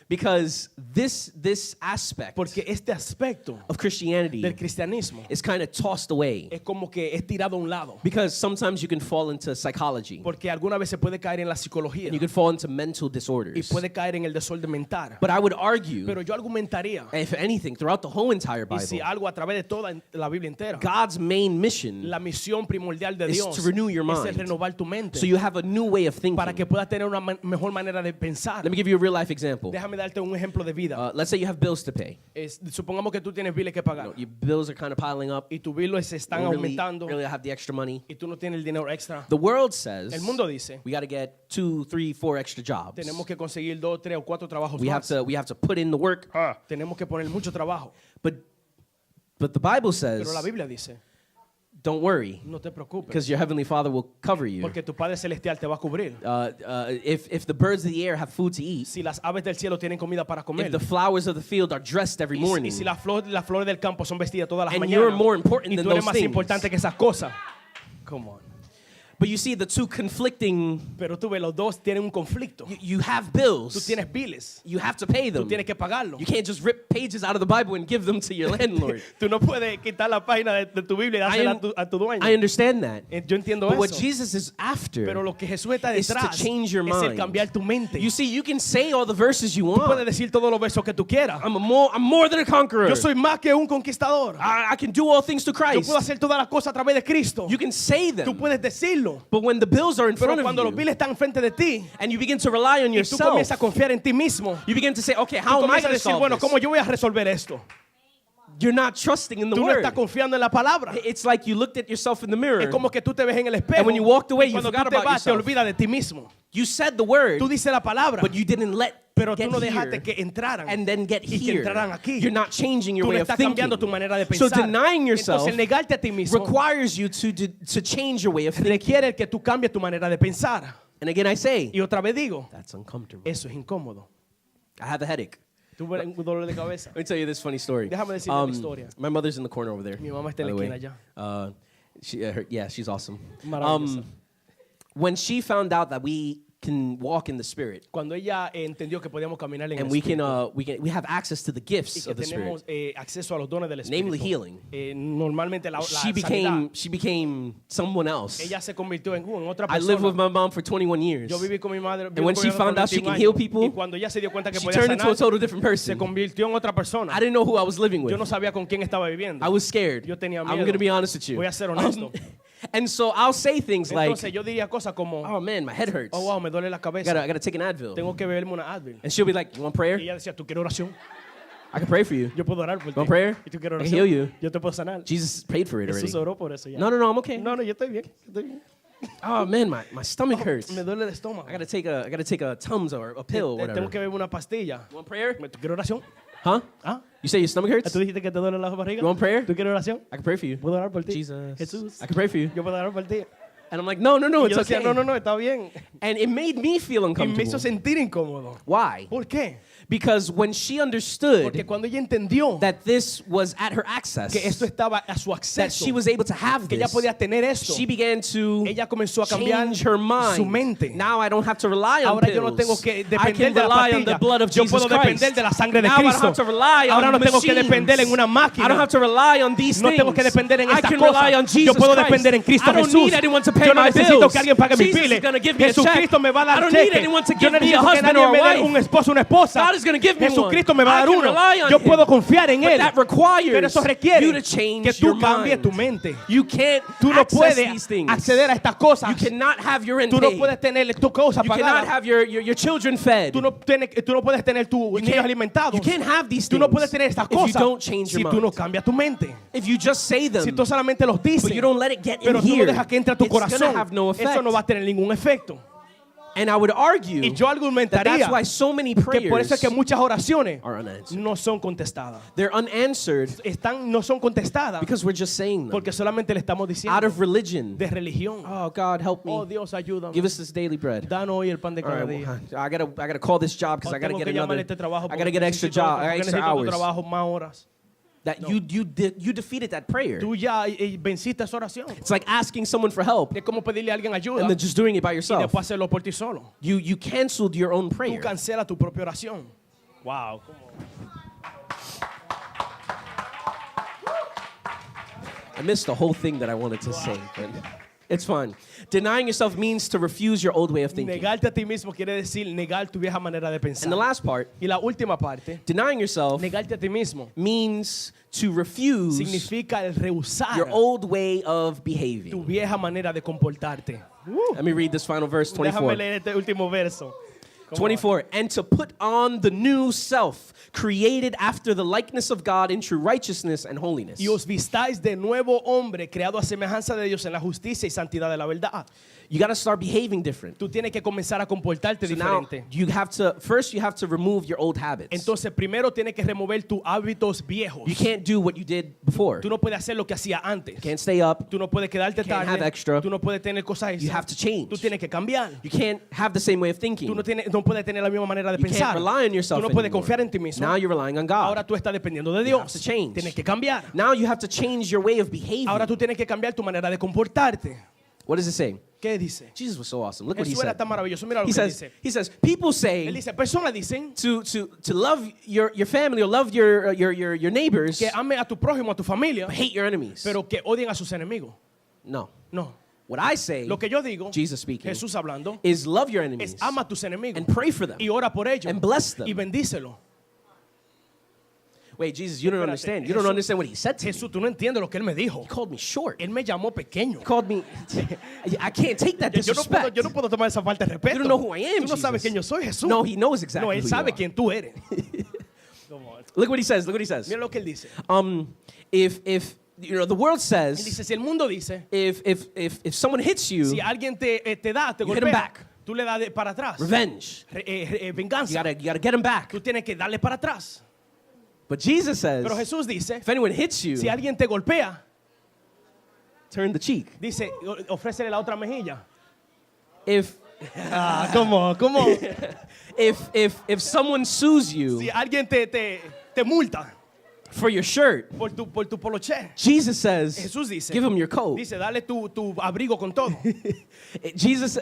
because this aspect Porque este aspecto of Christianity del cristianismo is kind of tossed away es como que es tirado a un lado. because sometimes you can fall into psychology Porque alguna vez se puede caer en la psicología and you can fall into mental y disorders. puede caer en el desorden mental. But I would argue, Pero yo argumentaría, if anything, throughout the whole entire y si Bible, algo a través de toda la Biblia entera, God's main mission la misión primordial de is Dios to renew your es el mind. renovar tu mente So you have a new way of thinking. para que puedas tener una mejor manera de pensar. Let me give you a real life example. Déjame darte un ejemplo de vida. Let's say you have bills to pay. Supongamos que tú tienes biles que pagar Your bills are kind of piling up. y tus biles se están You don't aumentando really have the extra money. y tú no tienes el dinero extra. The world says El mundo dice, we got to get 2, 3, 4 extra jobs. tenemos que conseguir 2, 3 o 4 trabajos We have más. to put in the work. Tenemos que poner mucho trabajo. But the Bible says, Pero la Biblia dice, don't worry, no te preocupes, because your heavenly Father will cover you. porque tu Padre Celestial te va a cubrir. If the birds of the air have food to eat, Si las aves del cielo tienen comida para comer, if the flowers of the field are dressed every y morning, si las flores del campo son vestidas todas las and mañanas, you're more important y than tú eres those más things. importante que esas cosas. Come on. but you see the two conflicting, Pero tú ves, los dos tienen un conflicto. you have Tú bills. tienes biles, You have to pay tú them. tienes que pagarlo. You can't just rip pages out of the Bible and give them to your landlord. Tú no puedes quitar la página de tu Biblia y dársela a tu dueño. I understand that. Yo entiendo But what eso. Jesus is after Pero lo que Jesús está is to detrás change your es el mind. cambiar tu mente. You see, you can say all the verses you Tú puedes want. decir todos los versos que tú quieras. I'm more than a conqueror. Yo soy más que un conquistador. I can do all things to Yo Christ. puedo hacer todas las cosas a través de Cristo. You can say Tú them. puedes decirlo. But when the bills are in Pero front cuando of los you biles están enfrente de ti and you begin to rely on y tú comienzas a yourself, confiar en ti mismo, you begin to say, okay, tú how am I comienzas a going to decir, solve bueno, this? ¿cómo yo voy a resolver esto? you're not trusting in the Tú no word. estás confiando en la palabra. It's like you looked at yourself in the mirror. Es como que tú te ves en el espejo. And when you walked away, y you cuando forgot tú te about vas, te yourself. olvidas de ti mismo. You said the word, Tú dices la palabra, but you didn't let pero get tú no here dejaste que entraran and then get y que here. entraran aquí. You're not changing your Tú no way of estás thinking. cambiando tu manera de So pensar. denying yourself Entonces, negarte a ti mismo requires you to change your way of thinking. requiere que tú cambies tu manera de pensar. And again, I say, Y otra vez digo, that's uncomfortable. eso es incómodo. I have a headache. Tuve un dolor de cabeza. Let me tell you this funny story. Déjame decirte una historia. My mother's in the corner over there. Mi mamá está en by la the way. esquina allá. Yeah, she's awesome. Maravillosa. When she found out that we can walk in the Spirit Cuando ella entendió que podíamos caminar en and el we Espíritu have access to the y gifts que of the Spirit, tenemos acceso a los dones del Espíritu, namely healing, normalmente la she sanidad, became someone else. ella se convirtió en otra I persona. lived with my mom for 21 years. Yo viví con mi madre. And when she found out she can heal people, y cuando ella se dio cuenta que She podía turned into sanar, a total different se person. convirtió en otra persona. I didn't know who I was living Yo no with. sabía con quién estaba viviendo. I was scared. Yo tenía I'm miedo. going to be honest with you. Voy a ser honesto. And so I'll say things like, Entonces yo diría cosas como, oh man, my head hurts. oh wow, me duele la I cabeza. gotta take an Advil. Tengo que beberme una Advil. And she'll be like, you want prayer? Y ella decía, ¿tú quieres oración? I can pray for you. Yo puedo orar por ti. Want prayer? ¿Y tú quieres I can oración? heal you. Yo te puedo sanar. Jesus paid for it already. Jesús oró por eso ya. No, I'm okay. No, yo estoy bien. Estoy bien. Oh man, my stomach hurts. Me duele el estómago. I gotta take a Tums or a pill or Tengo whatever. que beber una pastilla. You want prayer? ¿Tú quieres oración? Huh? ¿Ah? You say your stomach hurts? ¿Tú dijiste que te duele la barriga? You want prayer? ¿Tú quieres oración? I can pray for you. ¿Puedo orar por ti? Jesus. Jesús. I can pray for you. Yo puedo orar por ti. And I'm like, no, Y it's yo decía, okay. no, está bien. And it made me feel Y me hizo uncomfortable. sentir incómodo. Why? ¿Por qué? Because when she Porque understood cuando ella entendió that this was at her access, que esto estaba a su that acceso, she was able to have que ella this, podía tener esto, she began to ella comenzó a cambiar change her mind. su mente. Now I don't have to rely on Ahora yo no pills. tengo que I depender can de la rely on the pastilla. blood of Yo Jesus puedo depender Christ. de la sangre de Now I don't Cristo. have to rely Ahora on no tengo que machines. depender en una máquina. I don't have to rely on these No things. tengo que depender en I estas can cosas. rely on Yo Jesus puedo Christ. depender en Cristo I don't Jesús. need anyone to pay Yo no my necesito bills. que alguien pague mis Jesus biles. is going to give me a check. Jesucristo me va a I dar don't need cheque. anyone to Yo give me a necesito que husband nadie or a me dé wife. un esposo o una esposa. God is going to give me one. Jesucristo me va a I dar can uno. rely on Yo him. puedo confiar en But Él. that requires Pero eso requiere you to change que tú your cambies mind. tu mente. You can't Tú no access puedes these things. acceder a estas cosas. You cannot have your rent Tú no paid. puedes tener tu cosa You cannot pagada. have your children fed. Tú no puedes tener tus You niños can't- alimentados. You can't have these Tú things no puedes tener estas if you cosas don't change si your tú no mind. cambias tu mente. If you just say them, Si tú solamente los dices, but you don't let it get pero in tú no here, dejas que entre a tu it's gonna corazón, have no effect. eso no va a tener ningún efecto. And I would argue Y yo that argumentaría that's why so many que por eso es prayers que muchas oraciones are unanswered. no son contestadas. They're unanswered No son contestadas because we're just saying them porque solamente le estamos out diciendo of religion. de religión. Oh, God, help me. Oh, Dios, ayúdame. Give us this daily bread. Danos hoy el pan de All cada right, día. well, I gotta call this job because Oh, I gotta tengo get que llamar another. este trabajo I porque gotta get extra necesito job, porque extra necesito tu hours. trabajo, más horas. That you defeated that prayer. Tú ya venciste esa oración. It's like asking someone for help Es como pedirle a alguien ayuda and then just doing it by y yourself. después hacerlo por ti solo. You canceled your own Tú prayer. cancelas tu propia oración. Wow. I missed the whole thing that I wanted to say, but it's fine. Denying yourself means to refuse your old way of thinking. Negarte a ti mismo quiere decir negar tu vieja manera de pensar. And the last part, Y la última parte, denying yourself negarte a ti mismo means to refuse significa el rehusar your old way of tu behaving. vieja manera de comportarte. Let me read this final verse, Déjame 24. leer este último verso. ¿Cómo va? 24, and to put on the new self, created after the likeness of God in true righteousness and holiness. Y os vistáis de nuevo hombre, creado a semejanza de Dios en la justicia y santidad de la verdad. You got to start behaving different. Tú tienes que comenzar a comportarte So now, diferente. you have to remove your old habits. Entonces, primero tienes que remover tus hábitos viejos. You can't do what you did before. Tú no puedes hacer lo que hacía antes. You can't stay up. Tú no puedes quedarte Can't tarde. have extra. Tú no puedes tener cosas extras. You have to change. Tú tienes que cambiar. You can't have the same way of thinking. Tú no puedes tener la misma manera de You pensar. can't rely on yourself Tú no puedes anymore. confiar en ti mismo. Now you're relying on God. Ahora tú estás dependiendo de You have Dios. to change. Tienes que cambiar. Now you have to change your way of behaving. Ahora tú tienes que cambiar tu manera de comportarte. What does it say? ¿Qué dice? Jesus was so awesome. Look what he Jesús era said. tan maravilloso. Mira lo He que says, dice. people Él say dice, personas dicen to love your family or love your neighbors, que amen a tu prójimo, a tu familia, but hate your enemies. pero que odien a sus enemigos. No. No. What I say, Lo que yo digo, Jesus speaking, Jesús hablando, is love your enemies es ama a tus enemigos and pray for them y ora por ellos and bless them. y bendícelo. Wait, Jesus, you don't Espérate, understand. You don't Jesús- understand what he said to me. Jesús, tú no entiendes lo que él me dijo. He called me short. Él me llamó pequeño. He called me. I can't take that Yo no disrespect. puedo tomar esa falta de respeto. You don't know who I am, Tú no sabes Jesus. quién yo soy, Jesús. No, he knows exactly No, él who you sabe are. quién tú eres. Look what he says. Look what he says. Mira lo que él dice. If you know, the world Él says dice, si el mundo dice, if someone hits you, si alguien te da, te you hit him golpea, back. tú le das para atrás. Revenge. Venganza. You gotta get him back. Tú tienes que darle para atrás. But Jesus says, Pero Jesús dice, if anyone hits you, si alguien te golpea, turn the cheek. dice, ofrécele la otra mejilla. If ¿Cómo? if someone sues you Si alguien te multa for your shirt, por tu poloché, Jesus says, Jesús dice, give him your coat. dice, dale tu abrigo con todo. Jesus,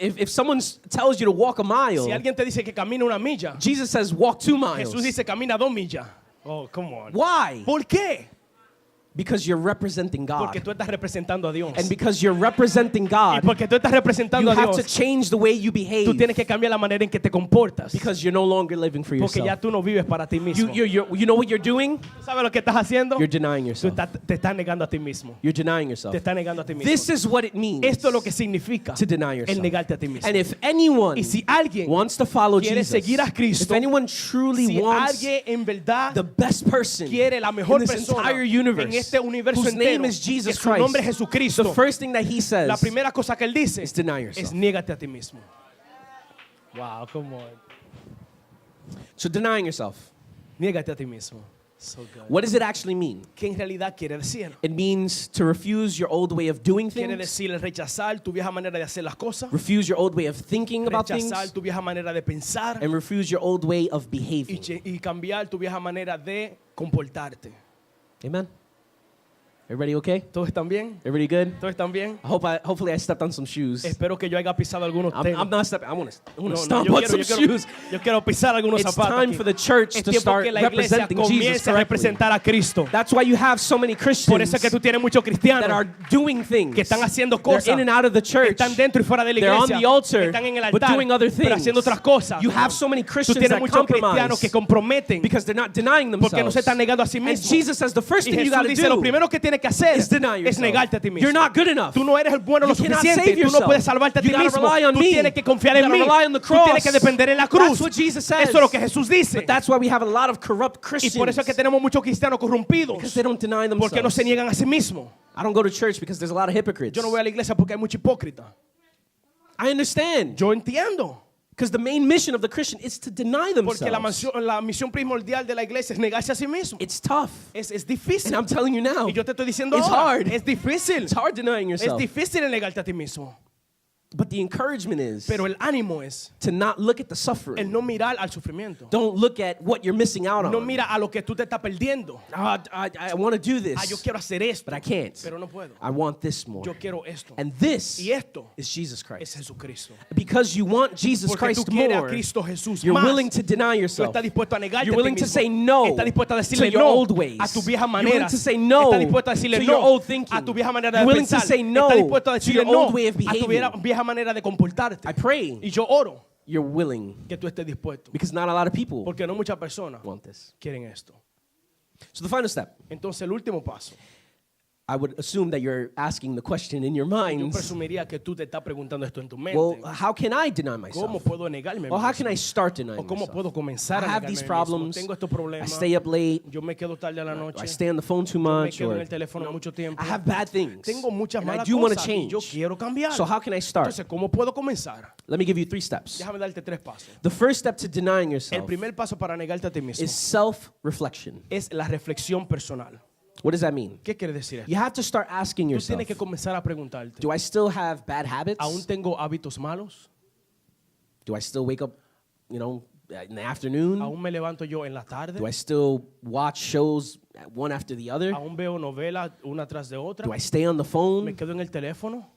if someone tells you to walk a mile, Si alguien te dice que camina una milla, Jesus says walk 2 miles. Jesús dice camina 2 millas. Oh, come on. Why? ¿Por qué? Because you're representing Porque God. tú estás representando a Dios. And because you're representing Y God, porque tú estás you representando a have to Dios, change the way you behave. tú tienes que cambiar la manera en que te comportas. Because you're no longer living for Porque ya yourself. tú no vives para ti mismo. You know what you're doing? ¿Tú sabes lo que estás haciendo? You're denying Tú yourself. te estás negando a ti mismo. You're denying yourself. Te estás negando a ti mismo. This is what it means Esto es lo que significa to deny el yourself. negarte a ti mismo. And if anyone Y si alguien wants to follow quiere Jesus, seguir a Cristo, if anyone truly si wants alguien en verdad the best person quiere la mejor in this persona entire universe, en este universo whose entero, name is Jesus que su nombre es Christ, Jesucristo, the first thing that he says la primera cosa que él dice is deny yourself. es niégate a ti mismo. Wow, come on. So denying yourself, Niégate a ti mismo. So good. what does it actually mean? ¿Qué en realidad quiere decir? It means to refuse your old way of doing Quiere things, decir rechazar tu vieja manera de hacer las cosas, refuse your old way of thinking about rechazar things, tu vieja manera de pensar and refuse your old way of y, behaving. y cambiar tu vieja manera de comportarte. Amen? Everybody okay? ¿Todos están bien? Everybody good? ¿Todos están bien? Hopefully I stepped on some shoes. Espero que yo haya pisado algunos tenis. I'm not stepping. I want to No, stomp yo on quiero, some yo quiero- shoes. yo quiero pisar algunos It's zapatos. time aquí. for the church Es to tiempo start que la iglesia representing Jesus comience a correctly. representar a Cristo. That's why you have so many Por Christians eso es que tú tienes muchos cristianos that are doing things. que están haciendo They're cosas. in and out of the church. Están dentro y fuera de la They're on iglesia. the altar, Están en el but altar, doing other pero things. haciendo otras cosas. You have so many Tú Christians tienes that muchos cristianos compromise que comprometen because they're not denying porque no themselves. se están negando a sí And mismos. Jesus says the first Y thing you Jesús got to dice, lo do primero que tienes que hacer is deny es yourself. negarte a ti mismo. You're not good enough. Tú no eres bueno lo You cannot suficiente. save Tú no yourself. puedes salvarte a ti You gotta mismo. rely on Tú me. tienes que confiar You en gotta mí. rely on the Tú tienes cross. que depender en la cruz. That's what Jesus says. Eso es lo que Jesús dice. But that's why we have a lot of corrupt Y Christians. por eso es que tenemos muchos cristianos corrompidos. Because they don't deny themselves. Porque no se niegan a sí mismos. I don't go to church because there's a lot of hypocrites. Yo no voy a la iglesia porque hay mucho hipócrita. I understand. Yo entiendo. Because the main mission of the Christian is to deny Porque themselves. la misión primordial de la iglesia es negarse a sí mismo. It's tough. Es difícil. And I'm telling you now, Y yo te estoy diciendo it's ahora, hard. es difícil. It's hard denying Es yourself. difícil el negarte a ti mismo. But the encouragement is Pero el ánimo es to not look at the el suffering. no mirar al sufrimiento. Don't look at what you're missing out on. No mira a lo que tú te estás perdiendo. I want to do this, Yo quiero hacer esto, but I can't. pero no puedo. I want this more. Yo quiero esto. And this Y esto is Jesus es Christ. Jesucristo. Because you want Jesus Porque tú Christ quieres a more, Cristo Jesús you're más. willing to deny Tú yourself. estás dispuesto a negarte You're a ti willing to mismo. say no Estás dispuesto a to decirle your no old ways. a tu vieja You're manera. willing to say no Estás dispuesto a decirle to no your old thinking. a tu vieja manera You're de willing to pensar. say no Estás dispuesto a to decirle your no old way of a tu behaving. vieja manera de comportarte. I pray Y yo oro you're willing, que tú estés dispuesto. because not a lot of people Porque no muchas personas want this. quieren esto. So the final step, Entonces el último paso. I would assume that you're asking the question in your Yo mind, presumiría que tú te estás preguntando esto en tu mente. well, how can I deny ¿Cómo myself? puedo negarme a Or mí how mismo? can I start denying ¿O cómo myself? puedo comenzar I a have negarme these a mí mismo? problems. Tengo estos I problemas. stay up late. Yo me quedo tarde a la I noche. stay on the phone too Yo me much. quedo Or en el teléfono mucho tiempo. I have bad things. Tengo muchas And I malas do want to cosas y change. yo quiero cambiar. So how can I start? Entonces, ¿cómo puedo comenzar? Let me give you 3 steps. Déjame darte 3 pasos. The first step to denying El yourself primer paso para negarte a ti mismo is self-reflection. es la reflexión personal. What does that mean? ¿Qué quiere decir esto? You have to start asking Tú yourself, tienes que comenzar a preguntarte, do I still have bad habits? ¿aún tengo hábitos malos? Do I still wake up, in the afternoon? ¿Aún me levanto yo en la tarde? Do I still watch shows one after the other? ¿Aún veo novelas una tras de otra? Do I stay on the ¿Me phone? quedo en el teléfono?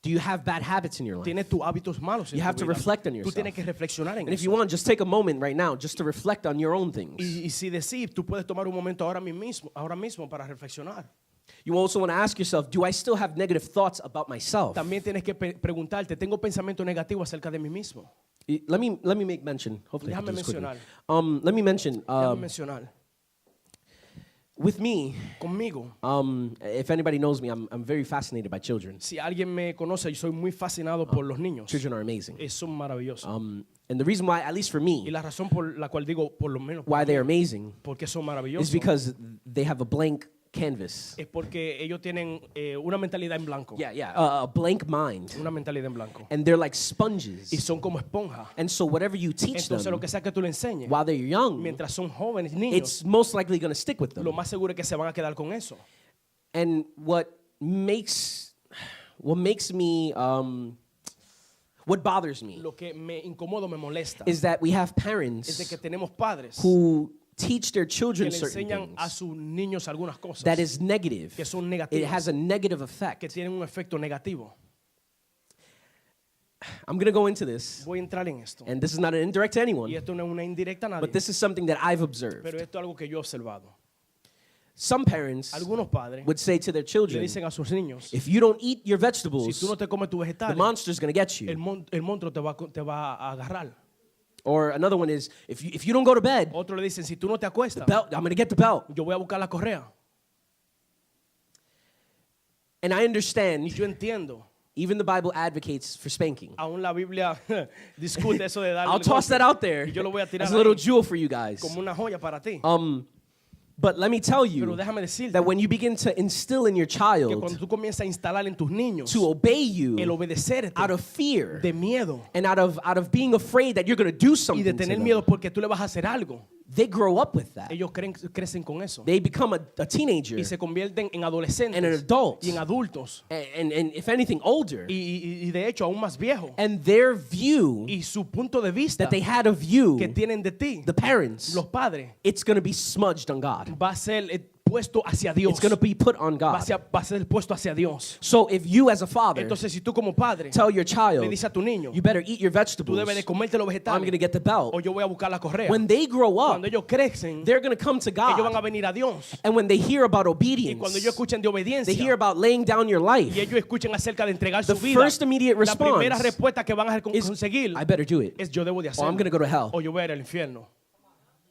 Do you have bad habits in your life? Tienes tus hábitos malos en You tu have to vida. reflect on Tú yourself. tienes que reflexionar en And if eso. you want, just take a moment right now just to reflect on your own things. Y si decir, tú puedes tomar un momento ahora mismo para reflexionar. You also want to ask yourself, do I still have negative thoughts about myself? También tienes que preguntarte, ¿tengo pensamiento negativo acerca de mí mismo? Let me make mention. Hopefully I can Déjame do this quickly. mencionar. Let me mention. Déjame mencionar. with me, conmigo. if anybody knows me, I'm very fascinated by children. Si alguien me conoce, yo soy muy fascinado por los niños. Children are amazing. Son maravillosos. And the reason why, at least for Y me, la razón por la cual digo, por lo menos, why they're amazing porque son is maravillosos, because they have a blank canvas. es porque ellos tienen una mentalidad en blanco. Yeah, a blank mind. Una mentalidad en blanco. And they're like Y sponges. son como esponja. And so whatever you teach Entonces lo them que sea que tú le enseñes, while they're young, mientras son jóvenes, niños, it's most likely going to stick with lo them. más seguro es que se van a quedar con eso. And what makes me what bothers me Lo que me incomoda, me molesta, is that we have es de parents que tenemos padres who teach their que children le certain enseñan a things sus niños algunas cosas that is negative. que son It negativas, has a negative que effect. tienen un efecto negativo. I'm going to go into this, Voy a entrar en esto. and this is not an indirect to Y anyone, esto no es una indirecta a nadie, but this is something that I've observed. pero esto es algo que yo he observado. Some parents Algunos padres would say to their le children, dicen a sus niños, if you don't eat your si vegetables, tú no te comes tus the vegetales, monster's going to get you. el monstruo te va a agarrar. Or another one is, if you don't go to bed, Otro le dicen, si tú no te acuestas, belt, I'm going to get the belt. yo voy a buscar la correa. And I Y understand, yo entiendo, even the Bible advocates for spanking. aún la Biblia discute eso de darle I'll toss that out there Y yo lo voy a tirar as a little ahí jewel for you guys. como una joya para ti. But let me tell Pero you déjame decirte that when you begin to instill in your que cuando child tú comienzas a instalar en tus niños to obey el you obedecerte out of fear de miedo and out of being afraid that you're going to do y something de to tener them, miedo porque tú le vas a hacer algo, they grow up with that. ellos crecen con eso They become a teenager y se convierten en and an adolescentes adult, y en adultos and if anything, older. y de hecho aún más viejos. And their view Y su punto de vista that they had of you, que tienen de ti, the parents, los padres, it's going to be smudged on God. va a ser puesto hacia Dios. It's going to be put on God. Va a ser puesto hacia Dios. So if you as a father Entonces, si tú como padre tell your child, le dices a tu niño, you better eat your tú vegetables, debes de comerte los I'm vegetales going to get the belt. o yo voy a buscar la correa. When they grow up, Cuando ellos crecen, they're going to come to ellos van a God. venir a Dios. And when they hear about Y obedience, cuando ellos escuchen de they hear obediencia about laying down your y life, ellos escuchen acerca de entregar the su vida, first immediate la primera response respuesta que van a is, conseguir I better do it. es yo debo de Or I'm going to go to hacerlo hell. o yo voy a ir al infierno.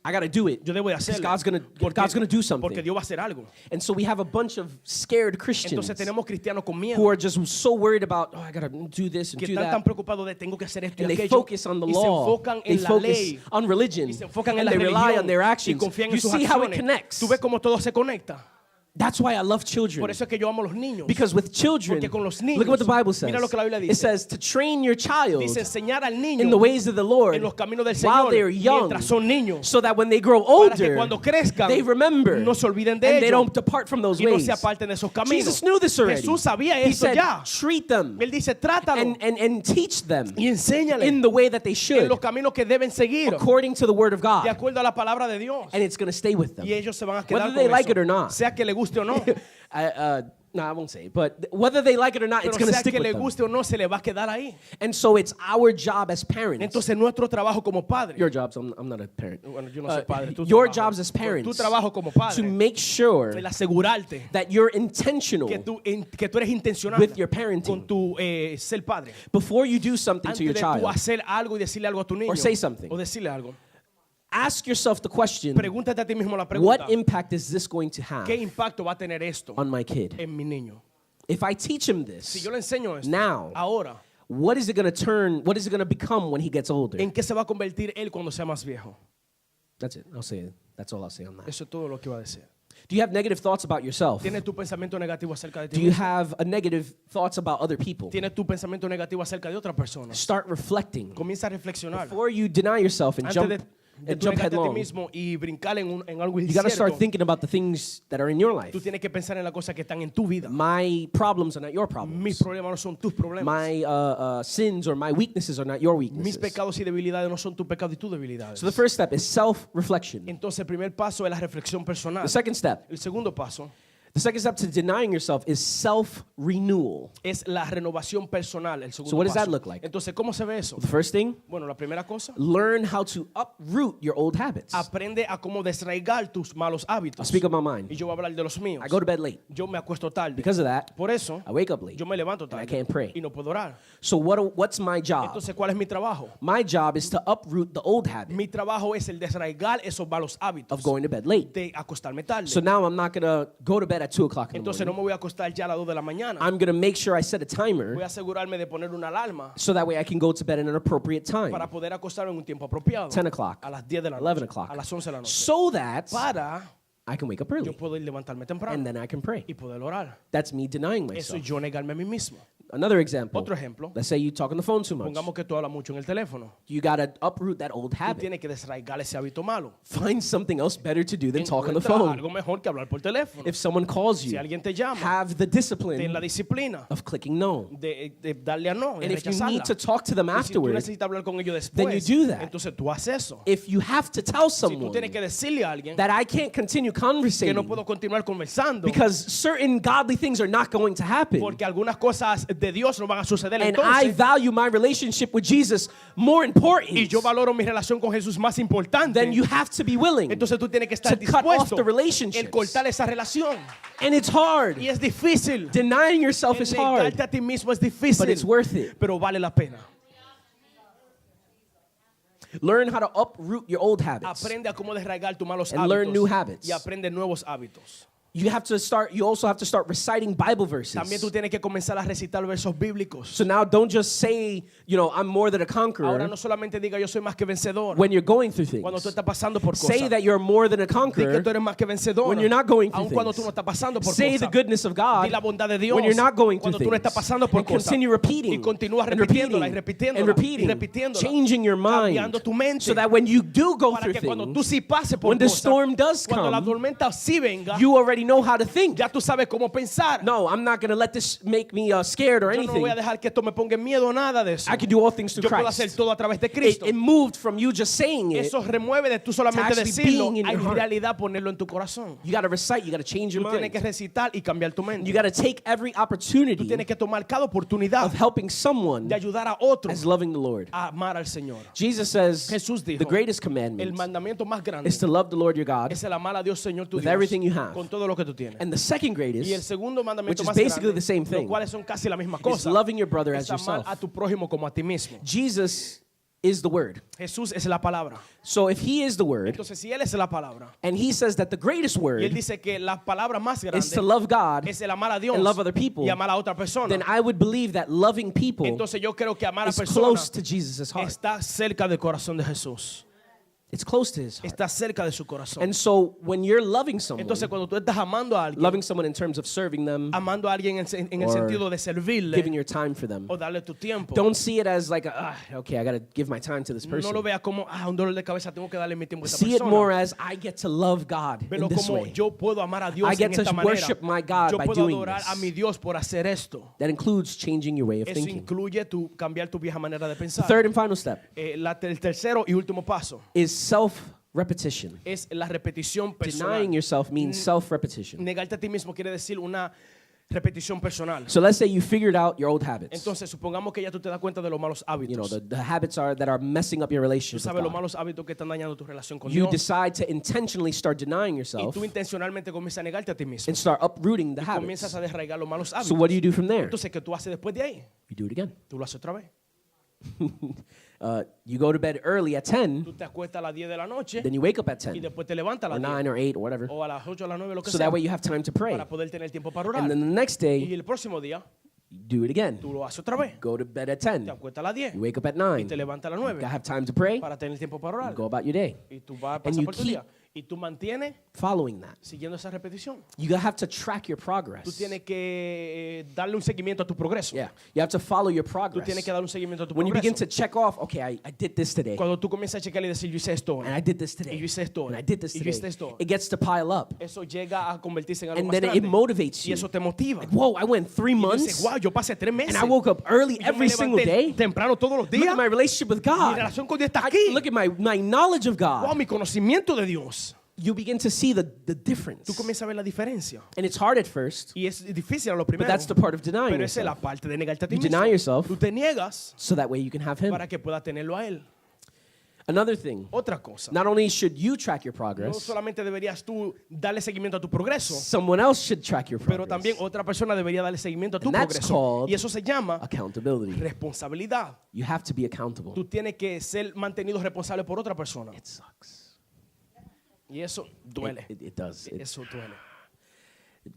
I got to do it. Yo debo de Because hacerlo God's going to do porque something. Dios va a hacer algo. And so we have a bunch of scared Christians Entonces tenemos cristianos con miedo who are just so worried about, I got to do this and que do están tan that. preocupados de tengo que hacer esto y And they aquello focus on the y se law. enfocan They en la focus ley on religion. y se enfocan en And la they rely religión on their y actions. confían You en sus see how it acciones. connects. Tú ves cómo todo se conecta. That's why I love Por children. eso es que yo amo a los niños. Because with children, Porque con los niños, look at what the Bible says. mira lo que la Biblia dice. It says to train your child Dice enseñar al niño in the ways of the Lord en los caminos del while Señor they're young, mientras son niños, so that when they grow para que older, cuando crezcan they remember no se olviden de and they ello don't depart from those y no ways. se aparten de esos caminos. Jesus knew this already. Jesús sabía He eso said, ya. treat them Él dice, trátalo and teach them y enséñale in the way that they en should, los caminos que deben seguir according to the Word of de God. acuerdo a la palabra de Dios. And it's going to stay with them. Y ellos se van a quedar Whether con they like eso, it or not. sea que le guste o no. No, I won't say it, but whether they like it or not, Pero it's going to sea stick que le with them. guste o no, se le va a quedar ahí. And so it's our job as parents. Entonces nuestro trabajo como padre. Your jobs, I'm not a parent. Bueno, yo no soy padre, tu Your trabajo. jobs as Tu parents trabajo como to padre. make sure El asegurarte that you're intentional que tú eres intencional with your parenting. con tu ser padre. Before you do something to Antes your de tú child. hacer algo y decirle algo a tu niño. Or say something. O decirle algo. Ask yourself the question, Pregúntate a ti mismo la pregunta. what impact is this going to have ¿Qué impacto va a tener esto on my kid? en mi niño? If I teach him Si this yo le enseño esto now, ahora, what is it going to become when he gets older? ¿en qué se va a convertir él cuando sea más viejo? That's it. I'll say it. That's all I'll say on that. Eso es todo lo que va a decir. Do you have negative thoughts about yourself? ¿Tienes tu pensamiento negativo acerca de ti Do you mismo? have a negative thoughts about other people? ¿Tienes tu pensamiento negativo acerca de otra persona? Start reflecting. Comienza a reflexionar. Before you deny yourself and Antes jump de tú negarte a ti headlong, mismo y brincar en algo you got to start incierto, thinking about the things that are in your life. tú tienes que pensar en las cosas que están en tu vida. My problems are not your Mis problems. problemas no son tus problemas. My sins or my weaknesses are not your Mis weaknesses. pecados y debilidades no son tus pecados y tus debilidades. So the first step is self-reflection. Entonces, el primer paso es la reflexión personal. The second step, El segundo paso, The second step to denying yourself is self-renewal. Es la renovación personal, el segundo So what does paso. that look like? Entonces, ¿cómo se ve eso? The first thing, Bueno, la primera cosa, learn how to uproot your old habits. aprende a cómo desraigar tus malos I'll hábitos. speak of my Y mind. yo voy a hablar de los míos. I go to bed late. Yo me acuesto tarde. Because of that, Por eso, I wake up late. yo me levanto And I tarde can't pray. y no puedo orar. So what's my job? Entonces, ¿cuál es mi trabajo? My job is to uproot the old habit Mi trabajo es el desraigar esos malos hábitos of going to bed late. de acostarme tarde. So now I'm not going to go to bed at 2 o'clock in the Entonces, no morning. me voy a acostar ya a las 2 de la mañana. I'm going to make sure I set a Voy timer a asegurarme de poner una alarma so that way I can go to bed at an appropriate time. para poder acostarme en un tiempo apropiado. 10 o'clock, A las 10 de la 11 noche. o'clock. A las 11 de la noche. So that Para I can wake up yo early poder levantarme temprano and then I can pray. y poder orar. That's me denying Eso myself. es yo negarme a mí mismo. Another example. Otro ejemplo. Let's say you talk on the phone too much. Pongamos que tú hablas mucho en el teléfono. You got to uproot that old Tú habit. tienes que desraigar ese hábito malo. Find something else better to do than talk on the Encuentra phone. algo mejor que hablar por teléfono. If someone calls Si you, alguien te llama, have the ten discipline la disciplina of clicking no. de darle a no y And if you rechazarla. need to talk to them Y si tú afterward, necesitas hablar con ellos then you después, do that. entonces tú haces eso. if you have to tell Si tú someone tienes que decirle a alguien that I can't continue que no conversating puedo continuar conversando because certain godly things are not going to happen, porque algunas cosas de Dios no van a suceder, and I entonces value my relationship with Jesus more important, y yo valoro mi relación con Jesús más importante, then you have to be willing. entonces tú tienes que estar to cut off dispuesto the relationships. en cortar esa relación. And it's hard. Y es difícil. Denying yourself El is hard, negarte a ti mismo es difícil, but it's worth it. pero vale la pena. Learn how to uproot your old habits. Aprende a cómo desraigar tus malos And learn new hábitos habits. y aprende nuevos hábitos. You also have to start reciting Bible verses. También tú tienes que comenzar a recitar versos bíblicos. So now don't just say, I'm more than a Ahora conqueror no solamente diga yo soy más que vencedor. when you're going through Cuando tú things. estás pasando por cosas. Say that you're more than a Di que conqueror tú eres más que vencedor. when you're not going through Aun cuando tú things. no estás pasando por Say cosas. the goodness of God Di la bondad de Dios when you're not going through cuando tú no estás things. pasando por And cosas. continue repeating Y continúas and repitiéndola y repeating repitiéndola and repeating, y repitiéndola. changing your mind Cambiando tu mente. so that when you do go Para through que cuando tú things, sí pases por when the cosas, storm does cuando la come, tormenta sí venga, you already know how to think. ya tú sabes cómo pensar. No, I'm not going to let this make me scared or Yo no anything. voy a dejar que esto me ponga en miedo nada de eso. I can do all things through Yo puedo hacer Christ. todo a través de Cristo. It moved from you just saying it. Eso remueve de tú solamente to actually decirlo being in a your en heart. realidad ponerlo en tu corazón. You got to recite. You got to change your Tú tienes que mind. recitar y cambiar tu mente. You got to take every Tú opportunity tienes que tomar cada oportunidad of helping someone de ayudar a otros as loving the Lord. a amar al Señor. Jesus says Jesús dijo, the greatest El commandment mandamiento más grande is to love the Lord your God es el amar a Dios, Señor tu with Dios, everything you have. con todo lo que tú tienes. And the second Y el greatest, segundo which mandamiento is más basically grande, the same thing, los cuales son casi la misma is cosa, loving your brother as es amar yourself. a tu prójimo como a ti mismo. Jesus is the Word. Jesús es la palabra. So if He is the Word, Entonces, si Él es la palabra, and He says that the greatest y Él word dice que la palabra más grande is to love God, es el amar a Dios and love other people, y amar a otra persona, then I would believe that loving people entonces yo creo que amar a is personas close to Jesus' heart. está cerca del corazón de Jesús. It's close to His heart. Está cerca de su corazón. And so when you're loving someone, Entonces, cuando tú estás amando a alguien, loving someone in terms of serving them, amando a alguien en el or sentido de servirle giving your time for them, o darle tu tiempo, don't see it as like, okay, I got to give my time to this no person. lo veas como un dolor de cabeza, tengo que darle mi tiempo a esta See it persona. more as I get to love God in Velo this como way. yo puedo amar a Dios I en get to esta manera. worship my God Yo by puedo doing adorar this. a mi Dios por hacer esto. That includes changing your way of Eso thinking. incluye cambiar tu vieja manera de pensar. Third and final step El tercero y último paso is self-repetition. es la repetición personal. Denying yourself means self-repetition. Negarte a ti mismo quiere decir una repetición personal. So let's say you figured out your old habits. Entonces, supongamos que ya tú te das cuenta de los malos hábitos. The habits that are messing up your Tú relationship sabes with los God. malos hábitos que están dañando tu relación con You Dios. decide to intentionally start denying Y yourself tú intencionalmente comienzas a negarte a ti mismo. and start uprooting the Comienzas habits. a desarraigar los malos hábitos. So what do you do from there? Entonces, ¿qué tú haces después de ahí? You do it again. Tú lo haces otra vez. You go to bed early at 10, Tú te acuestas a las 10 de la noche then you wake up at y 10 después te levantas a or las 10 9 or 8 or whatever. o a las 8 o a las 9, lo que So sea, that way you have time to pray. para poder tener tiempo para orar. And then the next Y day, el próximo día, you do it again. tú lo haces otra vez. Go to bed at Te 10. acuestas a las 10 You wake up at y 9. te You levantas a las 9 have time to pray. para tener tiempo para You orar. go about your day. Y tú vas a And pasar you por tu keep día. Y tú mantienes following that. siguiendo esa repetición. You have to track your Tú progress. tienes que darle un seguimiento a tu progreso. Yeah. You have to follow your Tú progress. tienes que dar un seguimiento a tu When you begin progreso. to check off, okay, I did this today. Cuando tú comienzas a checar y decir, yo hice esto hoy, And I did this y today. yo hice esto hoy, And I did this y yo hice today. esto hoy, It gets to pile up. eso llega a convertirse en algo And más then it grande. motivates Y you. eso te motiva. Like, whoa, I went 3 Y dices, months wow, yo pasé 3 meses. and I woke up early Y yo me every single levanté day. temprano todos los Look días. at my relationship with Mi God. relación con Dios está aquí. Look at my knowledge of Wow, God. mi conocimiento de Dios. you begin to see the difference. tú comienzas a ver la diferencia. And it's hard at first, Y es difícil a lo but primero. that's the part of denying Pero esa es la yourself. parte de negarte a ti You mismo. deny yourself Tú te niegas so that way you can have him. para que puedas tenerlo a él. Another thing, Otra cosa. not only should you track your No progress, solamente deberías tú darle seguimiento a tu progreso, someone else should track your pero progress. también otra persona debería darle seguimiento a tu And that's progreso. called Y eso se llama Accountability. responsabilidad. You have to be accountable. Tú tienes que ser mantenido responsable por otra persona. It sucks. Y eso duele. It does. Eso duele.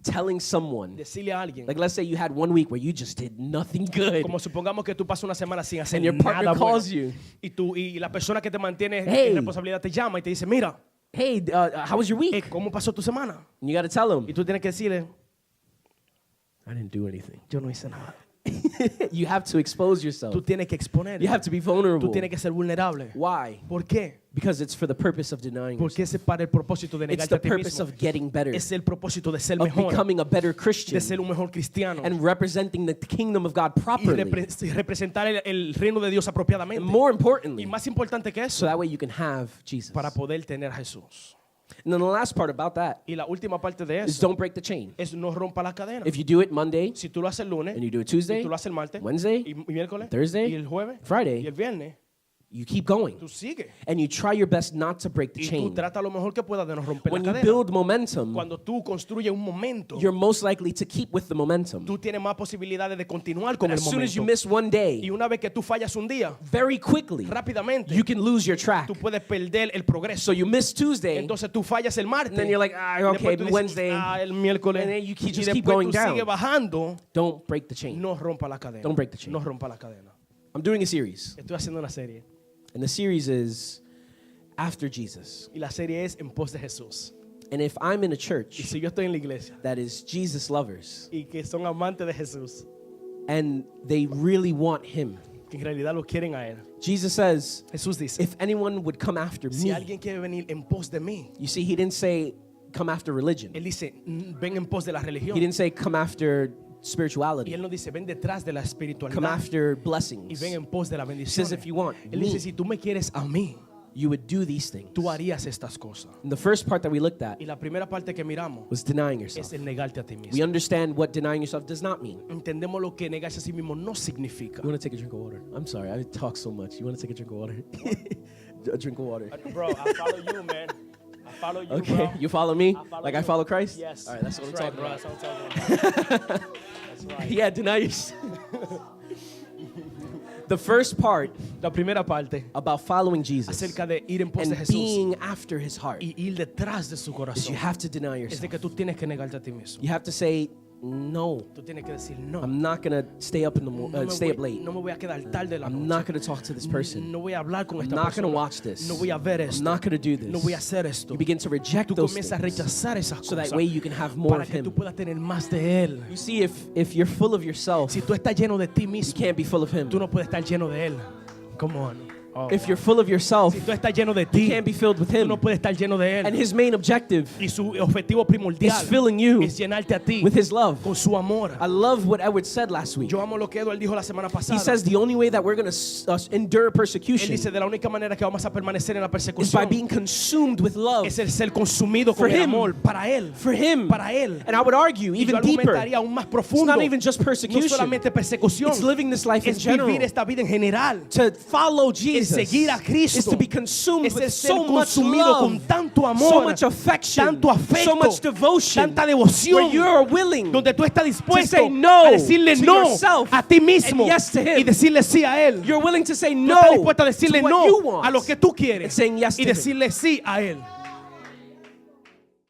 Telling someone, Decirle a alguien, like let's say you had 1 week where you just did nothing good, como supongamos que tú pasas una semana sin hacer and your partner nada bueno, calls you, y la persona que te mantiene Hey. en responsabilidad te llama y te dice, mira, hey, how was your week? ¿cómo pasó tu semana? And you got to tell Y him, tú tienes que decirle, I didn't do anything. yo no hice nada. You have to expose yourself. Tú tienes que exponer. You have to be Tú vulnerable. tienes que ser vulnerable. Why? ¿Por qué? Because it's for the purpose of denying Porque yourself. ese es para el propósito de It's negarte the a ti purpose mismo. of getting better, Es el propósito de ser of mejor, becoming a better Christian, de ser un mejor cristiano and representing the kingdom of God y properly. representar el reino de Dios apropiadamente. And more Y importantly, más importante que so eso, that way you can have Jesus. para poder tener a Jesús. And then the last part about that Y la última parte de is eso don't break the chain. es no rompa la cadena. If you do it Monday, Si tú lo haces el lunes, and you do it y Tuesday, tú lo haces el martes, Wednesday, y miércoles, Thursday, y el jueves, Friday, y el viernes, you keep going. tú sigues. And you try your best not to break the Y tú chain. trata lo mejor que puedas de no romper When la you cadena. build momentum, Cuando tú construyes un momento, you're most likely to keep with the momentum. tú tienes más posibilidades de continuar con And el as soon as you momento. miss one Y day, una vez que tú fallas un día, very quickly, rápidamente, you can lose your track. tú puedes perder el progreso. So you miss Tuesday, Entonces tú fallas el martes. and then you're like, ah, Después okay, tú dices, Wednesday, el miércoles. and then you Y just keep después going tú sigues down. bajando. Don't break the chain. No rompa la cadena. Don't break the chain. No rompa la cadena. I'm doing a series, Estoy haciendo una serie. and the series is After Jesus. Y la serie es En pos de Jesús. And if I'm in a Y church si yo estoy en la iglesia that is Jesus lovers, y que son amantes de Jesús, and they really want him, que en realidad lo quieren a él. Jesus says, Jesús dice, if anyone would come after si me, alguien quiere venir en pos de mí, you see, he didn't say come after religion. él dice, ven en pos de la religión. He didn't say come after Y spirituality, él no dice, ven detrás de la come espiritualidad after y blessings. ven en pos de la He bendición. says if you want Él dice, me, si tú me quieres a mí, you would do these things. tú harías estas cosas. And the first part that we looked at Y la primera parte que miramos was denying es yourself. el negarte a ti We mismo. understand what denying yourself does not mean. Entendemos lo que negarse a sí mismo no significa. You want to take a drink of water? I'm sorry, I talk so much. You want to take a drink of water? A drink of water. Bro, I follow you, man. I follow you, Okay, bro. you follow me? follow Like I you. follow Christ? Yes. All right, that's what I'm talking bro. about. That's what I'm talking about. That's right. Yeah, deny yourself. The first part La primera parte about following Jesus acerca de ir en pos de and Jesús being after his heart y ir detrás de su is corazón you have to deny es de yourself. que tú tienes que negarte a ti mismo. You have to say, no, Tú tienes que decir no. I'm not going to stay up in the stay up late. No me voy a quedar tarde en la I'm not noche. going to talk to this person. No voy a hablar con I'm esta not going to persona. watch this. No voy a ver I'm esto. not going to do No voy a this. hacer esto. You begin to reject Tú those comienzas a things rechazar esas so that cosas way you can have more para of que tú him. puedas tener más de él. You see, if you're full of yourself, Si tú estás lleno de ti you mismo, can't be full of him. tú no puedes estar lleno de él. Come on. Oh, If wow. you're full of yourself, Si tú estás lleno de you ti, can't be filled with tú him. no puedes estar lleno de And él. his main objective Y su objetivo primordial is filling you es llenarte a ti with his love. con su amor. I love what Edward said last week. Yo amo lo que Edward dijo la semana He pasada. says the only way that we're going to endure Él persecution dice de la única manera que vamos a permanecer en la is by persecución being consumed with love es el ser consumido For con el him. amor para él. for him. Para él. And I would argue Y yo even deeper, argumentaría aún más it's profundo. not even just No persecution. solamente persecución. It's living this life in Es general. vivir esta vida en general. To follow El Jesus seguir a Cristo. is to be consumed Es el with ser so much consumido con love, tanto amor. so much affection, tanto afecto, so much devotion, tanta devoción, where you are willing donde tú estás dispuesto say no a decirle to no yourself a ti mismo and yes to him. y decirle sí a él. You're willing to say Tú no estás dispuesto a decirle to what you no want a lo que tú quieres and saying yes y to him. decirle sí a él.